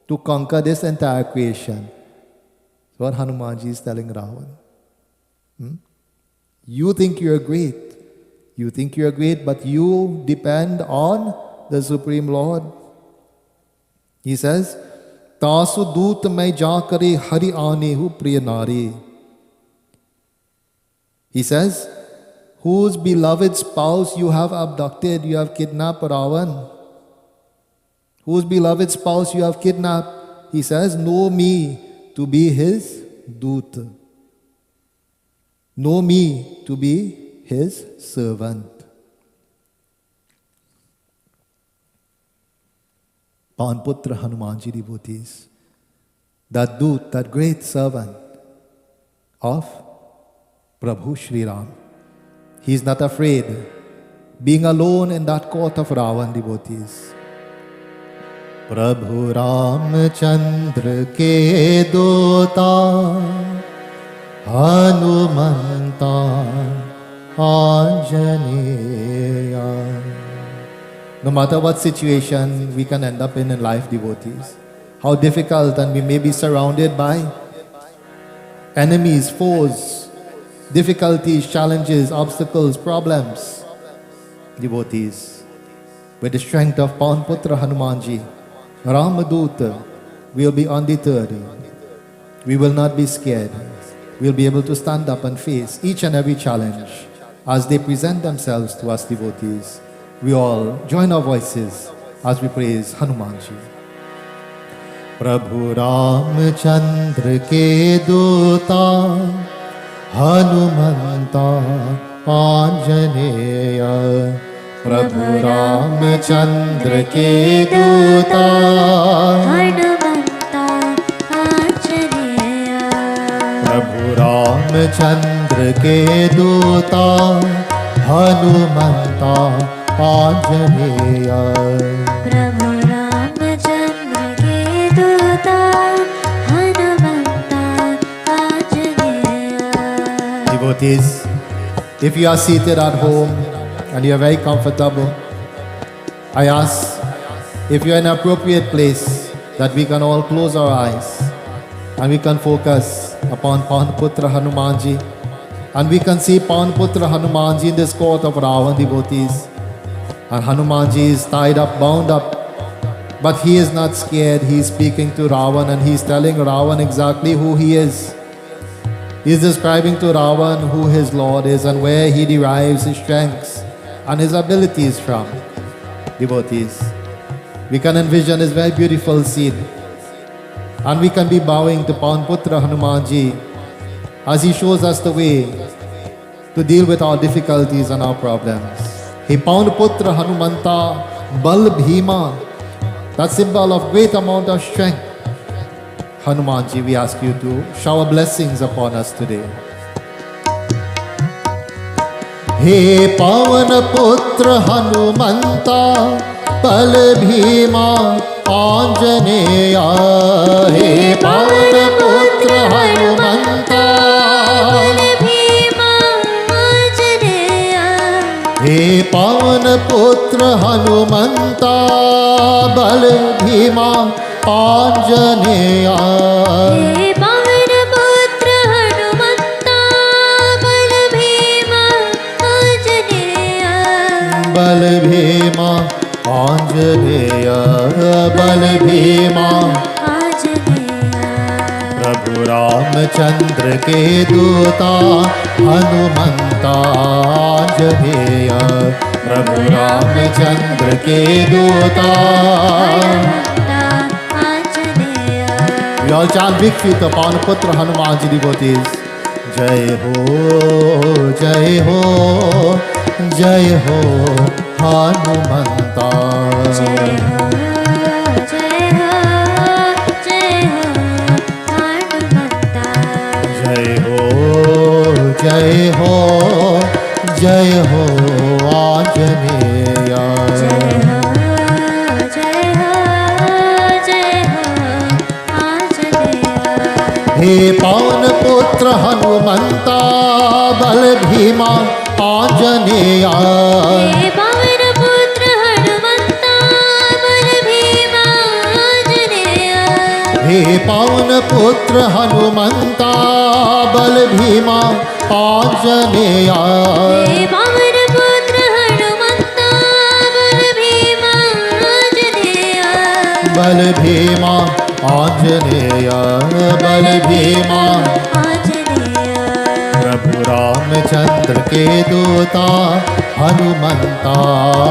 to conquer this entire creation. That's what Hanumanji is telling Ravan. You think you're great. You think you're great, but you depend on the Supreme Lord. He says, Tasu doot mai jaakare hari aanehu priya nari. He says, whose beloved spouse you have abducted, you have kidnapped, Ravan. Whose beloved spouse you have kidnapped. He says, know me to be his doot. Know me to be his servant. Panputra Hanumanji devotees, that doot, that great servant of Prabhu Shri Ram. He is not afraid being alone in that court of Ravan, devotees. प्रभु रामचंद्र के दोता Hanumanta Anjaneya No matter what situation we can end up in life, devotees, how difficult, and we may be surrounded by enemies, foes, difficulties, challenges, obstacles, problems. Devotees, with the strength of Pawan Putra Hanumanji, Ramaduta, we will be undeterred. We will not be scared. We will be able to stand up and face each and every challenge as they present themselves to us, devotees. We all join our voices as we praise Hanumanji. प्रभु रामचंद्र के दूता हनुमंता आंजनेय प्रभु रामचंद्र के दूता हनुमंता आंजनेय प्रभु रामचंद्र के दूता हनुमंता आंजनेय प्रभु रामचंद्र के दूता Hanumanta Anjaneya. Devotees, if you are seated at home and you are very comfortable, I ask if you are in an appropriate place that we can all close our eyes and we can focus upon Pawan Putra Hanumanji, and we can see Pawan Putra Hanumanji in this court of Ravan, devotees. And Hanumanji is tied up, bound up, but he is not scared. He is speaking to Ravan and he is telling Ravan exactly who he is. He is describing to Ravan who his Lord is and where he derives his strengths and his abilities from. Devotees, we can envision this very beautiful scene, and we can be bowing to Pawan Putra Hanumanji as he shows us the way to deal with our difficulties and our problems. He Pawan Putra Hanumanta Bal Bhima, that symbol of great amount of strength. Hanumanji, we ask you to shower blessings upon us today. हे पावन पुत्र हनुमंता बल भीमा आंजनेय हे पावन पुत्र हनुमंता भीमा आंजनेय हे पावन पुत्र हनुमंता बल भीमा आंजनेय हे पावन पुत्र हनुमंता बल भीमा आंजनेय बल भीमा आंजनेय बल भीमा आंजनेय प्रभु रामचंद्र के दूता हनुमंता आंजनेय प्रभु रामचंद्र के दूता Hanumanta Anjaneya. We all chant Vikshit upon Putra Hanumanji, devotees. जय हो जय हो जय हो हनुमंता जय हो जय हो जय हो हनुमंता. जय हो जय हो जय हो आंजनेय जय हो जय हो जय हो आंजनेय. हे पावन पुत्र हनुमंता बल भीमा आंजनेय हे पावन पुत्र हनुमंता बल भीमा आंजनेय हे पावन पुत्र हनुमंता बल भीमा आंजनेय हे पावन पुत्र हनुमंता बल भीमा आंजनेय बल भीमा आंजनेय बल भीमा आंजनेय प्रभु रामचंद्र के दूता हनुमंता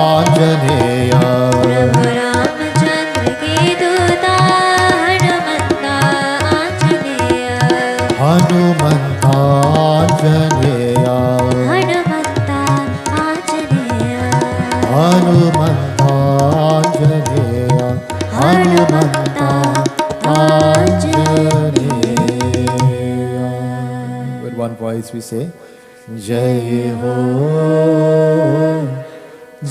आंजनेय प्रभु रामचंद्र के दूता Hanumanta Anjaneya Hanumanta Anjaneya Hanumanta Anjaneya Hanumanta Anjaneya Hanumanta Anjaneya. With one voice we say, जय हो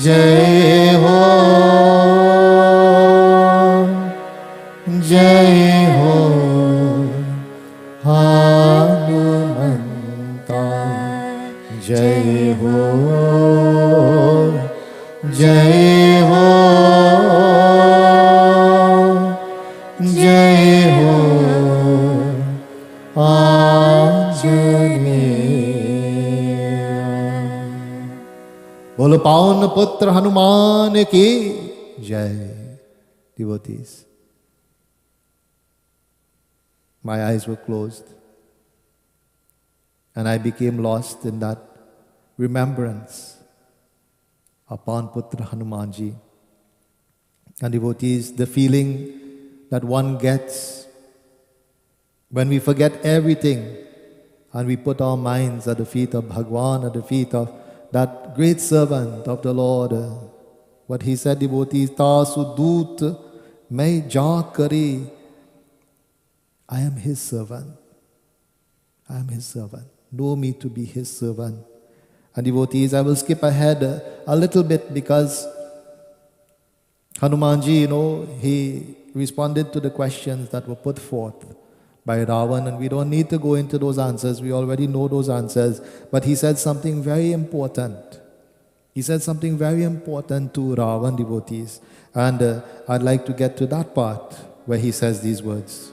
जय हो जय हो हनुमंता जय हो जय हो जय हो बोलो पावन पुत्र हनुमान की जय. Devotees, my eyes were closed and I became lost in that remembrance of Pawan Putra Hanumanji. And devotees, the feeling that one gets when we forget everything and we put our minds at the feet of Bhagwan, at the feet of that great servant of the Lord. What he said, devotees, Ta sudut mai ja kari. I am his servant. I am his servant. Know me to be his servant. And devotees, I will skip ahead a little bit because Hanumanji, he responded to the questions that were put forth by Ravan, and we don't need to go into those answers. We already know those answers. But he said something very important. He said something very important to Ravan, devotees. And I'd like to get to that part where he says these words.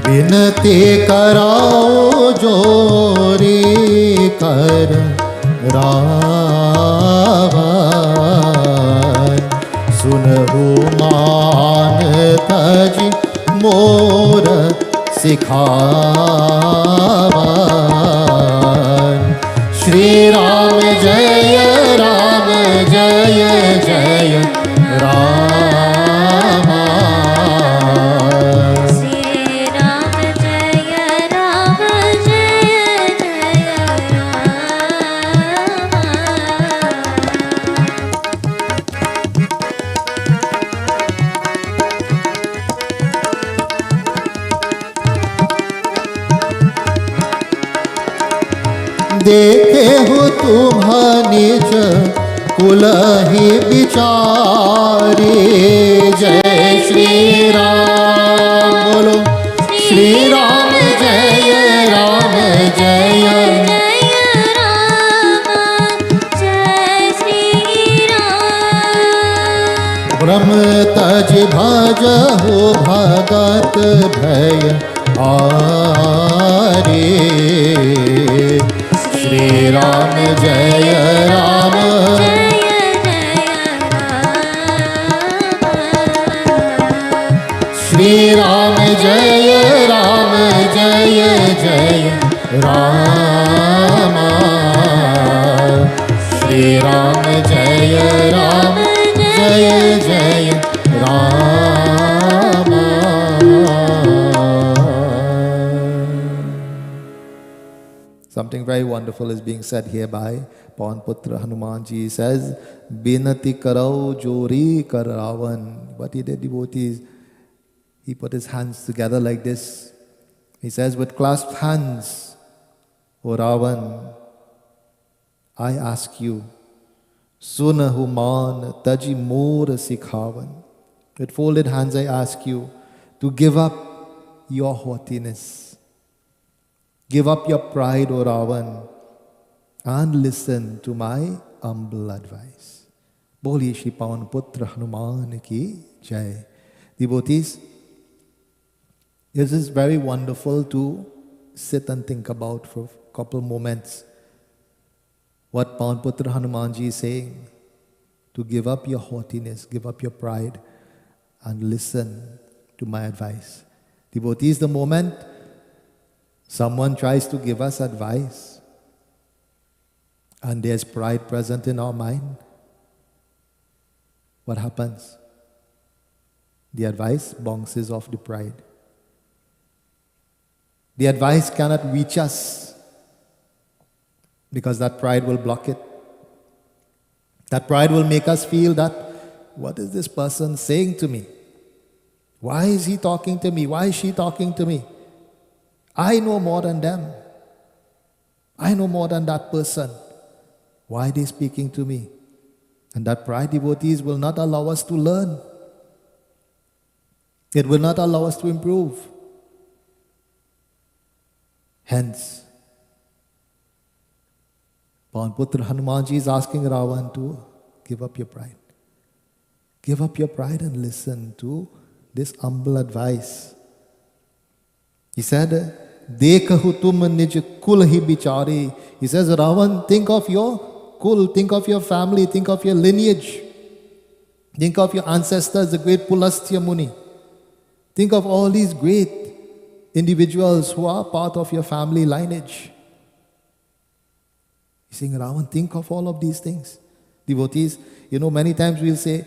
विनती कराओ जोरी कर रावण सुनहु मान तज मोर सिखावन श्री राम जय जय राम देखे हो तुम निज कुलहि विचारे जय श्री राम बोलो श्री राम जय राम जय ब्रह्म तज भज हो भगत भय आरे श्री राम जय राम श्री राम जय राम श्री राम जय Ram Something very wonderful is being said here by Pawan Putra Hanumanji. He says, Binati karau jori kar Ravan. What he did, devotees, he put his hands together like this. He says, with clasped hands, O Ravan, I ask you, Sunahu man taji mor sikhavan. With folded hands I ask you to give up your haughtiness. Give up your pride, O Ravan, and listen to my humble advice. Boli Shri Pawan Putra Hanuman ki jai. Devotees, this is very wonderful to sit and think about for a couple moments. What Pawan Putra Hanumanji is saying, to give up your haughtiness, give up your pride, and listen to my advice. Devotees, the moment someone tries to give us advice and there's pride present in our mind, what happens? The advice bounces off the pride. The advice cannot reach us because that pride will block it. That pride will make us feel that, what is this person saying to me? Why is he talking to me? Why is she talking to me? I know more than them. I know more than that person. Why are they speaking to me? And that pride, devotees, will not allow us to learn. It will not allow us to improve. Hence, Pawanputra Hanumanji is asking Ravan to give up your pride. Give up your pride and listen to this humble advice. He said, Dekhu tum nij kul hi bichari. He says, Ravan, think of your kul, think of your family, think of your lineage. Think of your ancestors, the great Pulastya Muni. Think of all these great individuals who are part of your family lineage. He's saying, Ravan, think of all of these things. Devotees, many times we'll say,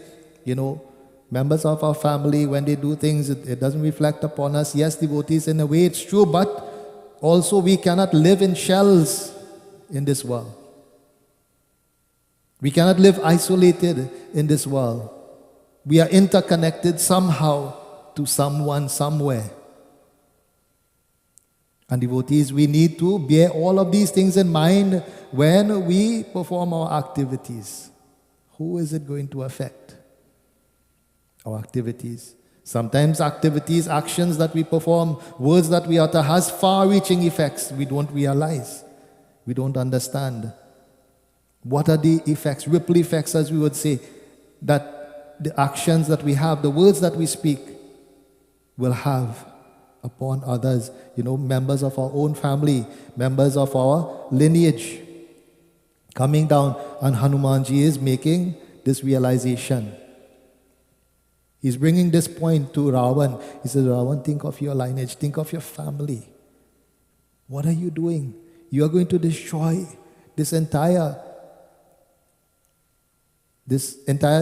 members of our family, when they do things, it doesn't reflect upon us. Yes, devotees, in a way it's true, but also we cannot live in shells in this world. We cannot live isolated in this world. We are interconnected somehow to someone, somewhere. And devotees, we need to bear all of these things in mind when we perform our activities. Who is it going to affect? Our activities. Sometimes activities, actions that we perform, words that we utter has far-reaching effects we don't realize. We don't understand. What are the effects, ripple effects as we would say, that the actions that we have, the words that we speak will have upon others, members of our own family, members of our lineage. Coming down, and Hanumanji is making this realization. He's bringing this point to Ravan. He says, Ravan, think of your lineage, think of your family. What are you doing? You are going to destroy this entire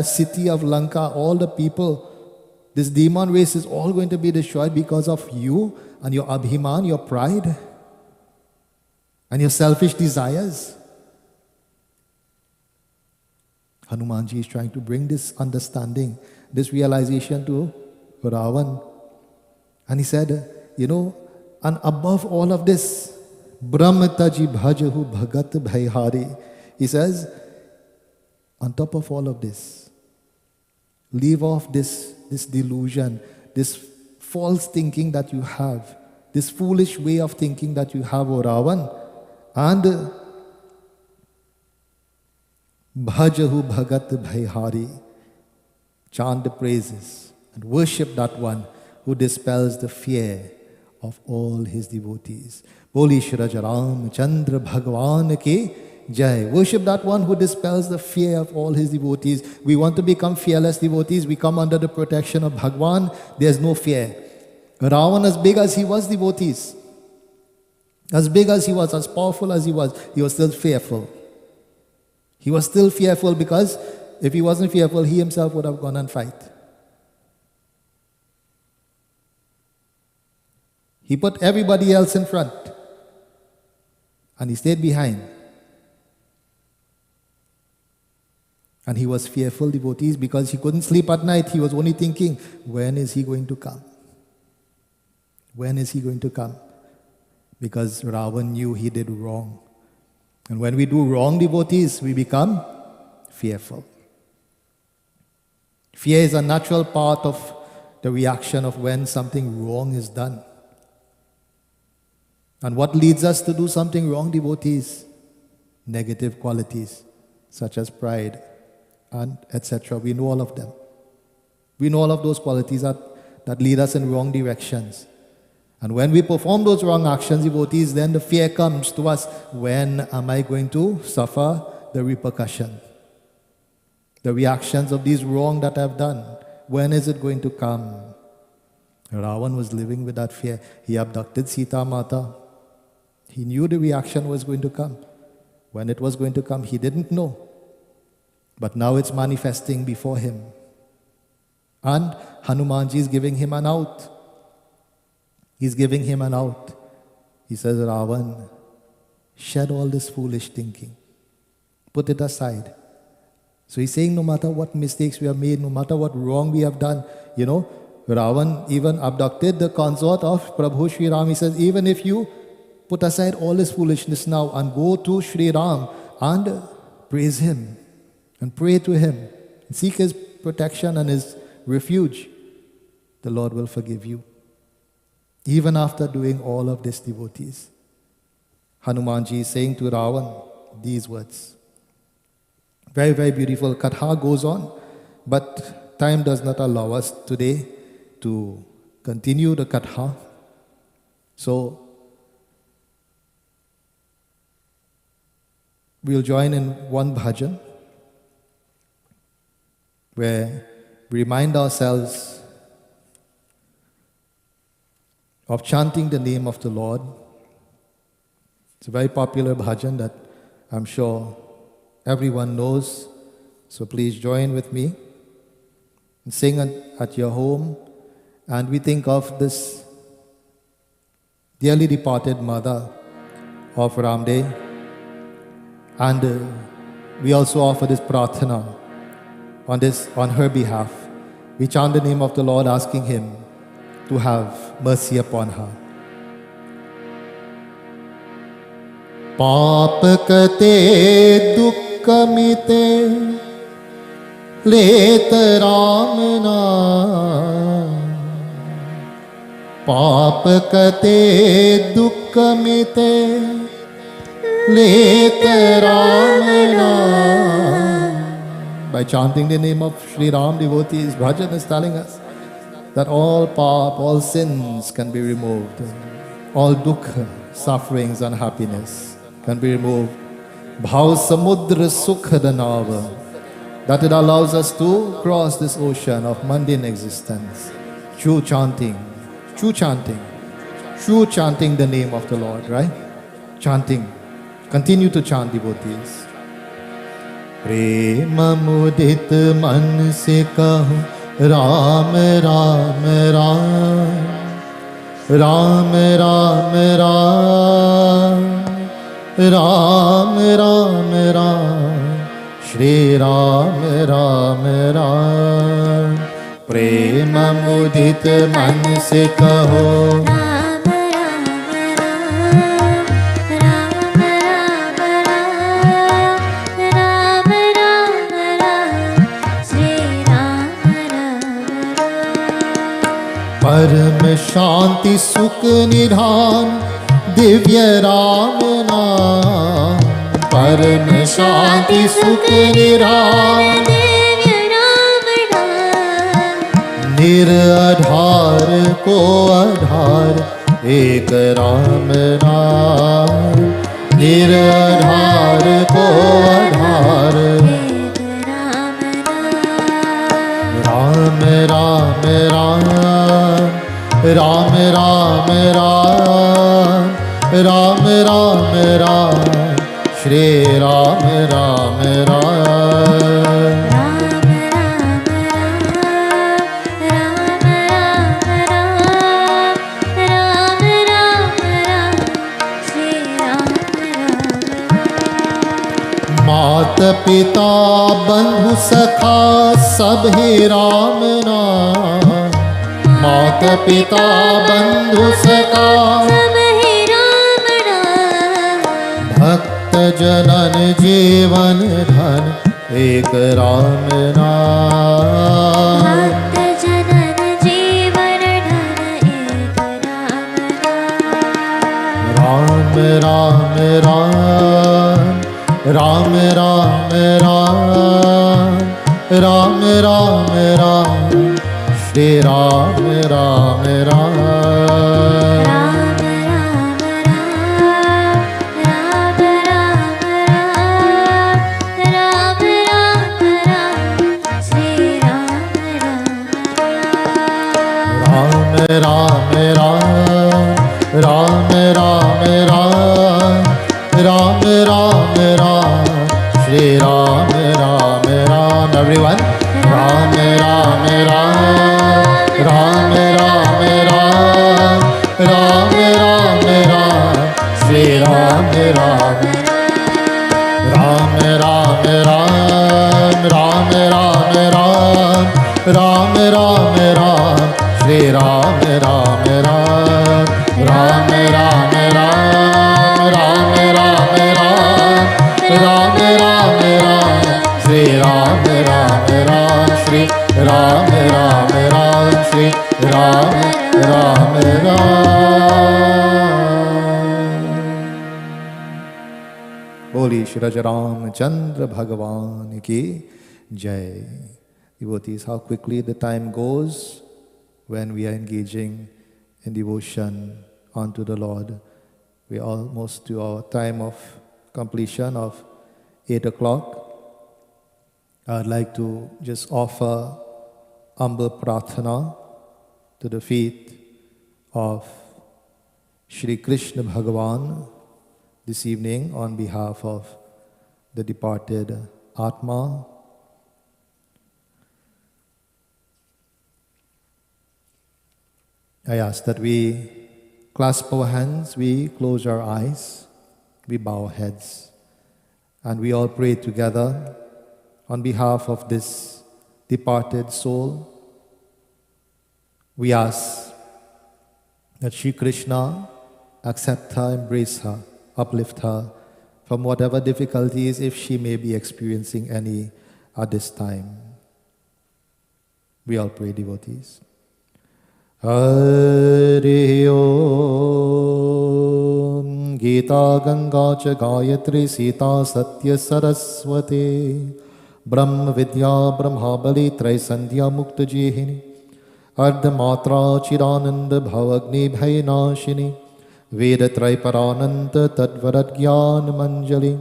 city of Lanka, all the people. This demon race is all going to be destroyed because of you and your abhiman, your pride, and your selfish desires. Hanumanji is trying to bring this understanding, this realization to Ravan. And he said, and above all of this, Brahmataji bhajahu bhagat bhaihari. He says, on top of all of this, leave off this delusion, this false thinking that you have, this foolish way of thinking that you have, O Ravan, and bhajahu bhagat bhaihari. Chant the praises and worship that one who dispels the fear of all his devotees. Boli Shri Raja Ram Chandra Bhagwan ke Jai. Worship that one who dispels the fear of all his devotees. We want to become fearless devotees. We come under the protection of Bhagwan. There's no fear. Ravan, as big as he was, devotees, as big as he was, as powerful as he was still fearful. He was still fearful because if he wasn't fearful, he himself would have gone and fight. He put everybody else in front and he stayed behind. And he was fearful, devotees, because he couldn't sleep at night. He was only thinking, when is he going to come? When is he going to come? Because Ravan knew he did wrong. And when we do wrong, devotees, we become fearful. Fear is a natural part of the reaction of when something wrong is done. And what leads us to do something wrong, devotees? Negative qualities, such as pride, and etc. We know all of them. We know all of those qualities that lead us in wrong directions. And when we perform those wrong actions, devotees, then the fear comes to us. When am I going to suffer the repercussion? The reactions of these wrong that I've done. When is it going to come? Ravan was living with that fear. He abducted Sita Mata. He knew the reaction was going to come. When it was going to come, he didn't know. But now it's manifesting before him. And Hanumanji is giving him an out. He's giving him an out. He says, Ravan, shed all this foolish thinking. Put it aside. So he's saying no matter what mistakes we have made, no matter what wrong we have done, Ravan even abducted the consort of Prabhu Sri Ram. He says, even if you put aside all this foolishness now and go to Sri Ram and praise Him and pray to Him. Seek His protection and His refuge. The Lord will forgive you. Even after doing all of this, devotees, Hanumanji is saying to Ravan these words. Very, very beautiful. Katha goes on, but time does not allow us today to continue the Katha. So, we'll join in one bhajan where we remind ourselves of chanting the name of the Lord. It's a very popular bhajan that I'm sure everyone knows. So please join with me and sing at your home. And we think of this dearly departed mother of Ramdev. And we also offer this prarthana on her behalf. We chant the name of the Lord, asking Him to have mercy upon her. पाप कते दुख मिते लेत राम नाम पाप कते दुख मिते लेत राम नाम. By chanting the name of Sri Ram, devotees, bhajan is telling us that all paap, all sins can be removed. All dukkha, sufferings, unhappiness can be removed. Bhav samudra sukha danava. That it allows us to cross this ocean of mundane existence. True chanting the name of the Lord, right? Chanting. Continue to chant, devotees. प्रेम मुदित मन से कहो राम राम राम राम राम राम राम राम राम श्री राम राम राम. प्रेम मुदित मन से कहो परम शांति सुख निधान दिव्य राम नाम. परम शांति सुख निधान निराधार को आधार एक राम नाम. निराधार को आधार राम राम राम राम राम राम राम राम राम श्री राम राम राम. मात पिता बंधु सखा सब ही राम नाम. मात पिता बंधु सखा भक्त जनन जीवन धन एक राम नाम. राम राम राम राम राम राम राम राम राम श्री राम राम राम. राम राम राम राम राम राम राम राम श्री राम राम राम. Everyone, राम राम राम राम राम राम राम राम राम श्री राम राम. राम राम राम राम राम राम राम राम राम श्री राम राम राम. राम राम राम राम राम राम राम राम राम राम राम राम श्री राम राम राम। बोली श्री रामचंद्र भगवान की जय। Devotees, how quickly the time goes when we are engaging in devotion unto the Lord. We are almost to our time of completion of 8 o'clock. I'd like to just offer humble prarthana to the feet of Shri Krishna Bhagavan this evening on behalf of the departed Atma. I ask that we clasp our hands, we close our eyes, we bow our heads, and we all pray together on behalf of this departed soul. We ask that Shri Krishna accept her, embrace her, uplift her from whatever difficulties, if she may be experiencing any at this time. We all pray, devotees. Hari Om. Gita Ganga cha Gayatri Sita Satya Saraswati Brahma Vidya Brahma Bali Trai Sandhya Mukta Jihini Ardha Matra Chirananda Bhavagni Bhainashini Veda Trai Parananta Tadvarat Gyan Manjali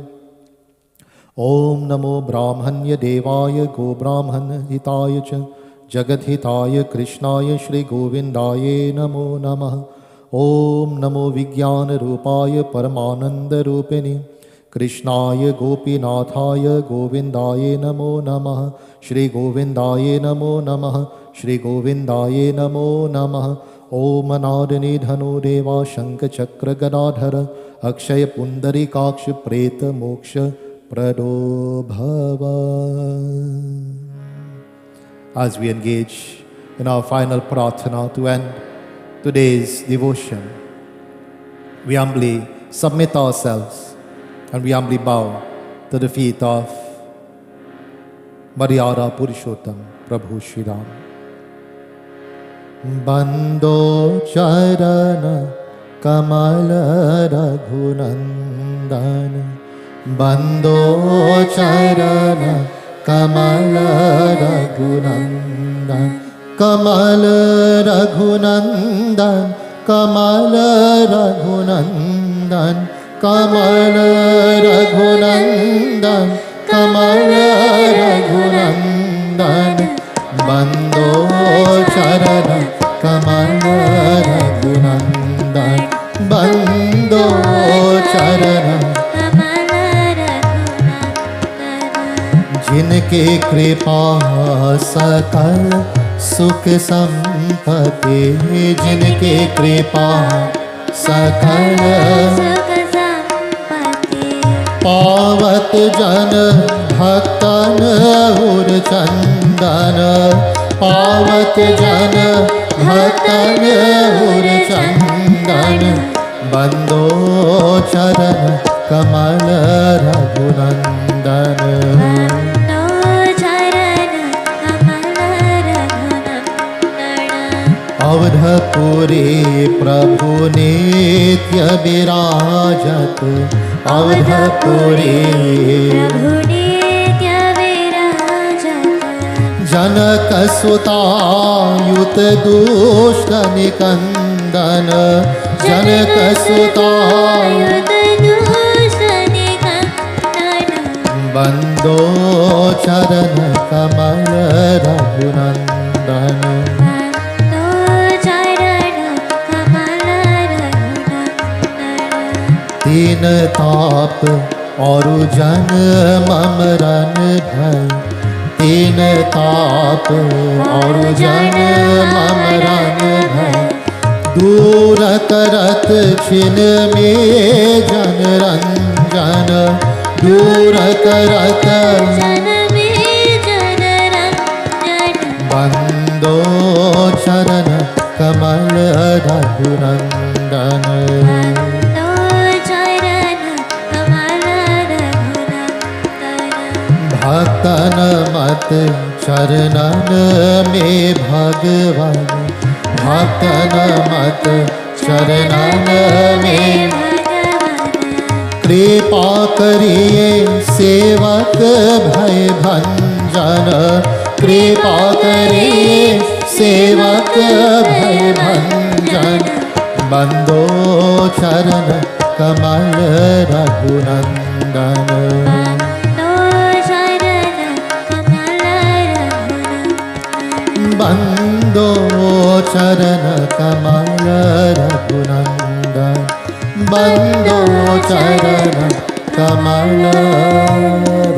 Om Namo Brahmanya Devaya Go Brahman Hitaya cha Jagadhitaya Krishnaya Shri Govindaye Namo Namah. Om Namo Vijnana Rupaya Paramananda Rupini Krishnaya Gopinathaya Govindaye Namo Namah. Shri Govindaye Namo Namah. Shri Govindaye Namo Namah. Om Anadani Dhanu Deva Shankha Chakra Gadadhara Akshaya Pundari Kaksha Preta Moksha Prado Bhava. As we engage in our final prarthana to end today's devotion, we humbly submit ourselves and we humbly bow to the feet of Maryada Purushottam Prabhu Shri Ram. Bando Charana Kamala Raghunandana Bando Charana Kamala Raghunandan Kamala Raghunandan Kamala Raghunandan Kamala Raghunandan Kamala Raghunandan Bando Charana Kamala Raghunandan Bando Charana जिनके कृपा सकल सुख संपत्ति जिनके कृपा सकल सुख संपत्ति पावत जन भक्तन उर चंदन पावत जन भक्तन उर चंदन बंदो चरण कमल रघुनंदन अवधपुरी प्रभु नित्य विराजत अवधपुरी प्रभु नित्य विराजत जनक सुतायुत दुष्ट निकंदन जनक सुतायुत दुष्ट निकंदन बंदो चरण कमल रघुनंदन तीन ताप और जन ममरन भय तीन ताप और जन ममरन भय दूर करत छिन में जन रंजन दूर करत जन में जन रंजन बंदो चरण कमल रघुनंदन भक्त तन मत चरणन में भगवान, भक्तन मत चरणन में कृपा करिए सेवक भय भंजन, कृपा करिए सेवक भय भंजन, बंदो चरण कमल रघुनंदन, बंदो चरण कमल रघुनंदन, बंदो चरण कमल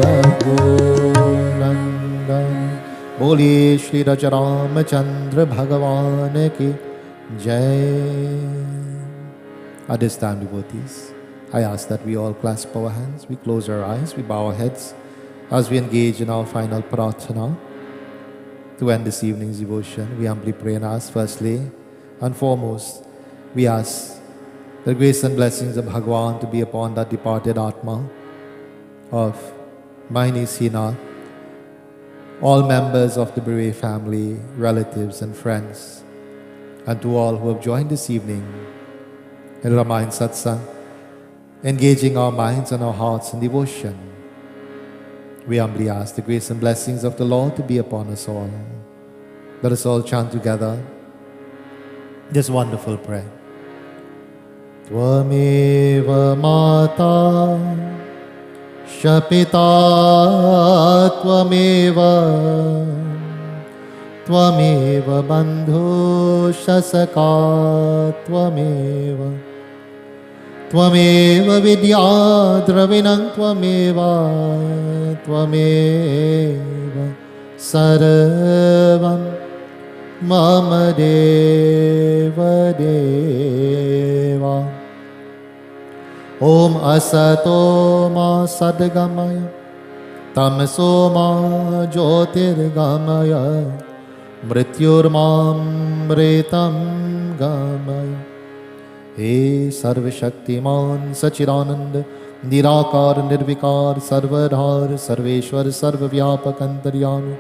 रघुनंदन। बोलिए श्री रज रामचंद्र भगवान की जय। At this time, devotees, I ask that we all clasp our hands, we close our eyes, we bow our heads as we engage in our final prarthana. To end this evening's devotion, we humbly pray and ask, firstly and foremost, we ask the grace and blessings of Bhagwan to be upon that departed Atma of Maini Sina, all members of the Bure family, relatives and friends, and to all who have joined this evening in Ramayan Satsangh, engaging our minds and our hearts in devotion. We humbly ask the grace and blessings of the Lord to be upon us all. Let us all chant together this wonderful prayer. Tvameva Mata Shapita Tvameva Tvameva Bandhu Shasaka Tvameva Tvameva Vidya Dravinam Tvameva Tvameva Sarvam Mama Deva Deva Om Asato Ma Sadgamaya Tamaso Ma Jyotirgamaya Mrityurmam Mritam Gamaya हे सर्वशक्तिमान सचिदानंद निराकार निर्विकार सर्वधार सर्वेश्वर सर्वव्यापक अंतर्यामी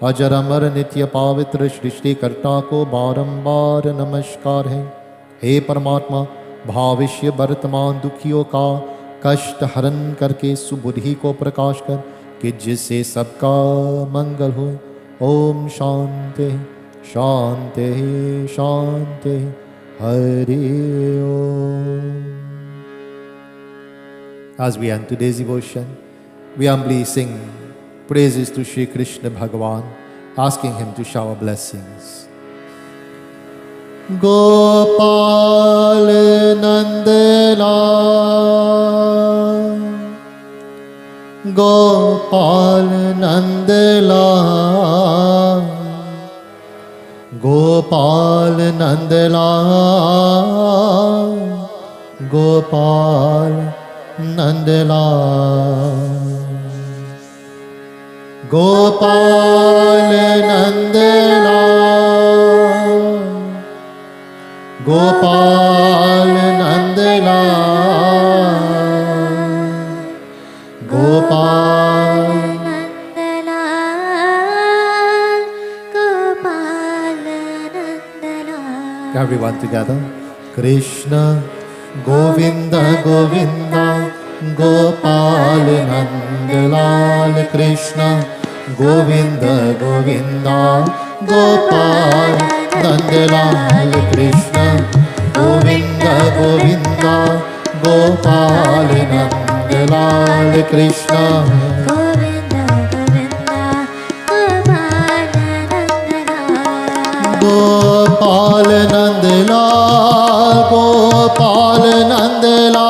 अजर अमर नित्य पवित्र सृष्टिकर्ता को बारंबार नमस्कार है। हे परमात्मा, भविष्य वर्तमान दुखियों का कष्ट हरण करके सुबुद्धि को प्रकाश कर कि जिससे सबका मंगल हो। ओम शांति शांति शांति Hari Om. As we end today's devotion, we humbly sing praises to Shri Krishna Bhagavan, asking him to shower blessings. Gopal Nandala Gopal Nandala Gopal Nandalal, Gopal Nandalal, Gopal Nandalal, Gopal Nandalal, Gopal. Everyone together. Krishna Govinda Govinda Gopal Nandalal, Krishna Govinda Govinda Gopal Nandalal, Krishna Govinda Govinda Gopal Nandalal, Krishna Gopal Nandalal, Gopal Nandalal,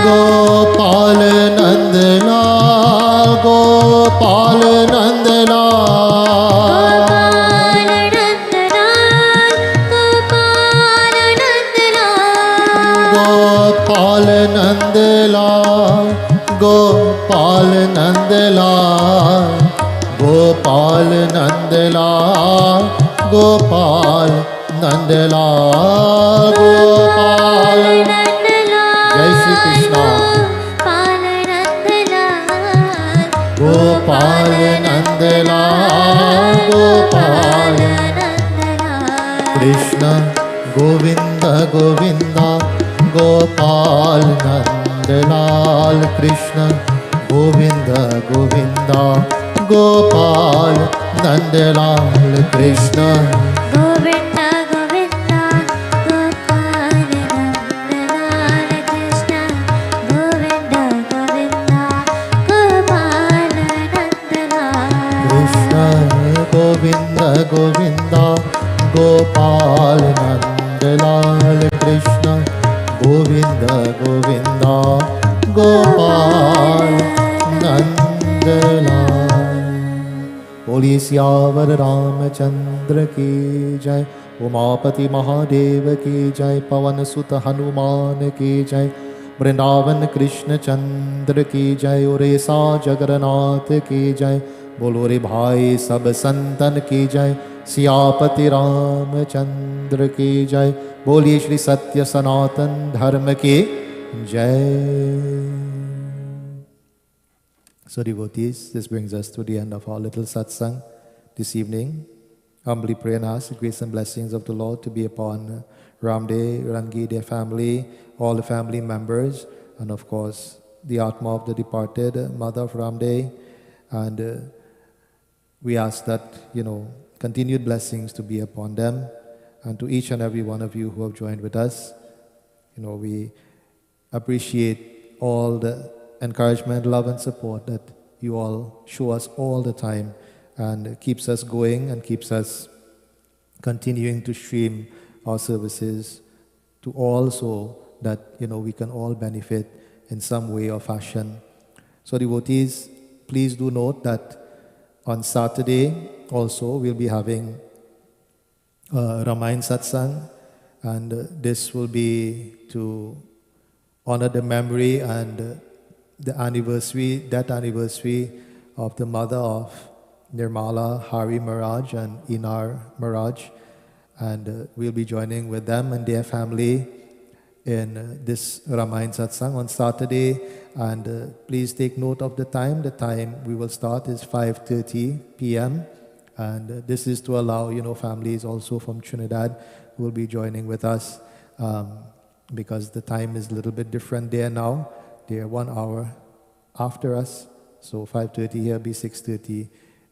Gopal Nandalal, Gopal Nandalal, Gopal Nandalal, Gopal Nandalal, Gopal Nandalal, Gopal Nandlal Gopal जय श्री कृष्णा गोपाल नंदलाल गोपाल कृष्ण गोविंद गोविंद गोपाल नंदलाल कृष्ण गोविंद गोविंद गोपाल नंदलाल कृष्ण गोविंदा गोविंदा गोपाल नंदलाल कृष्ण गोविंदा गोविंदा गोपाल नंदलाल कृष्ण गोविंद गोविंद गोपाल नंदलाल कृष्ण गोविंद गोविंद गोपाल नंदलाल। बोलिए सियावर रामचंद्र की जय, उमापति महादेव की जय, पवन सुत हनुमान की जय, वृंदावन कृष्ण चंद्र की जय, उरेसा जगन्नाथ की जय। बोलो रे भाई सब संतन की जय, सियापति रामचंद्र की जय। बोलिए श्री सत्य सनातन धर्म की जय। So devotees, this brings us to the end of our little satsang this evening. Humbly pray and ask the grace and blessings of the Lord to be upon Ramdev, Rangi, their family, all the family members, and of course the Atma of the departed mother of Ramdev. And we ask that, continued blessings to be upon them and to each and every one of you who have joined with us. We appreciate all the encouragement, love and support that you all show us all the time, and keeps us going and keeps us continuing to stream our services to all, so that we can all benefit in some way or fashion. So devotees, please do note that on Saturday also we'll be having Ramayan Satsang, and this will be to honor the memory and the anniversary of the mother of Nirmala, Hari Maharaj and Inar Maharaj, and we'll be joining with them and their family in this Ramayan Satsang on Saturday. And please take note of the time. The time we will start is 5:30 p.m. and this is to allow families also from Trinidad who will be joining with us, because the time is a little bit different there now. They are 1 hour after us, so 5:30 here, be 6:30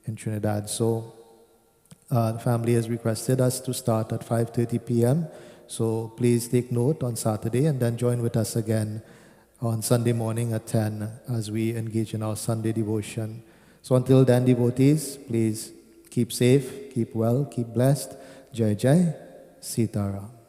in Trinidad. So the family has requested us to start at 5:30 p.m. So please take note on Saturday and then join with us again on Sunday morning at 10 as we engage in our Sunday devotion. So until then, devotees, please keep safe, keep well, keep blessed. Jai Jai, Sitaram.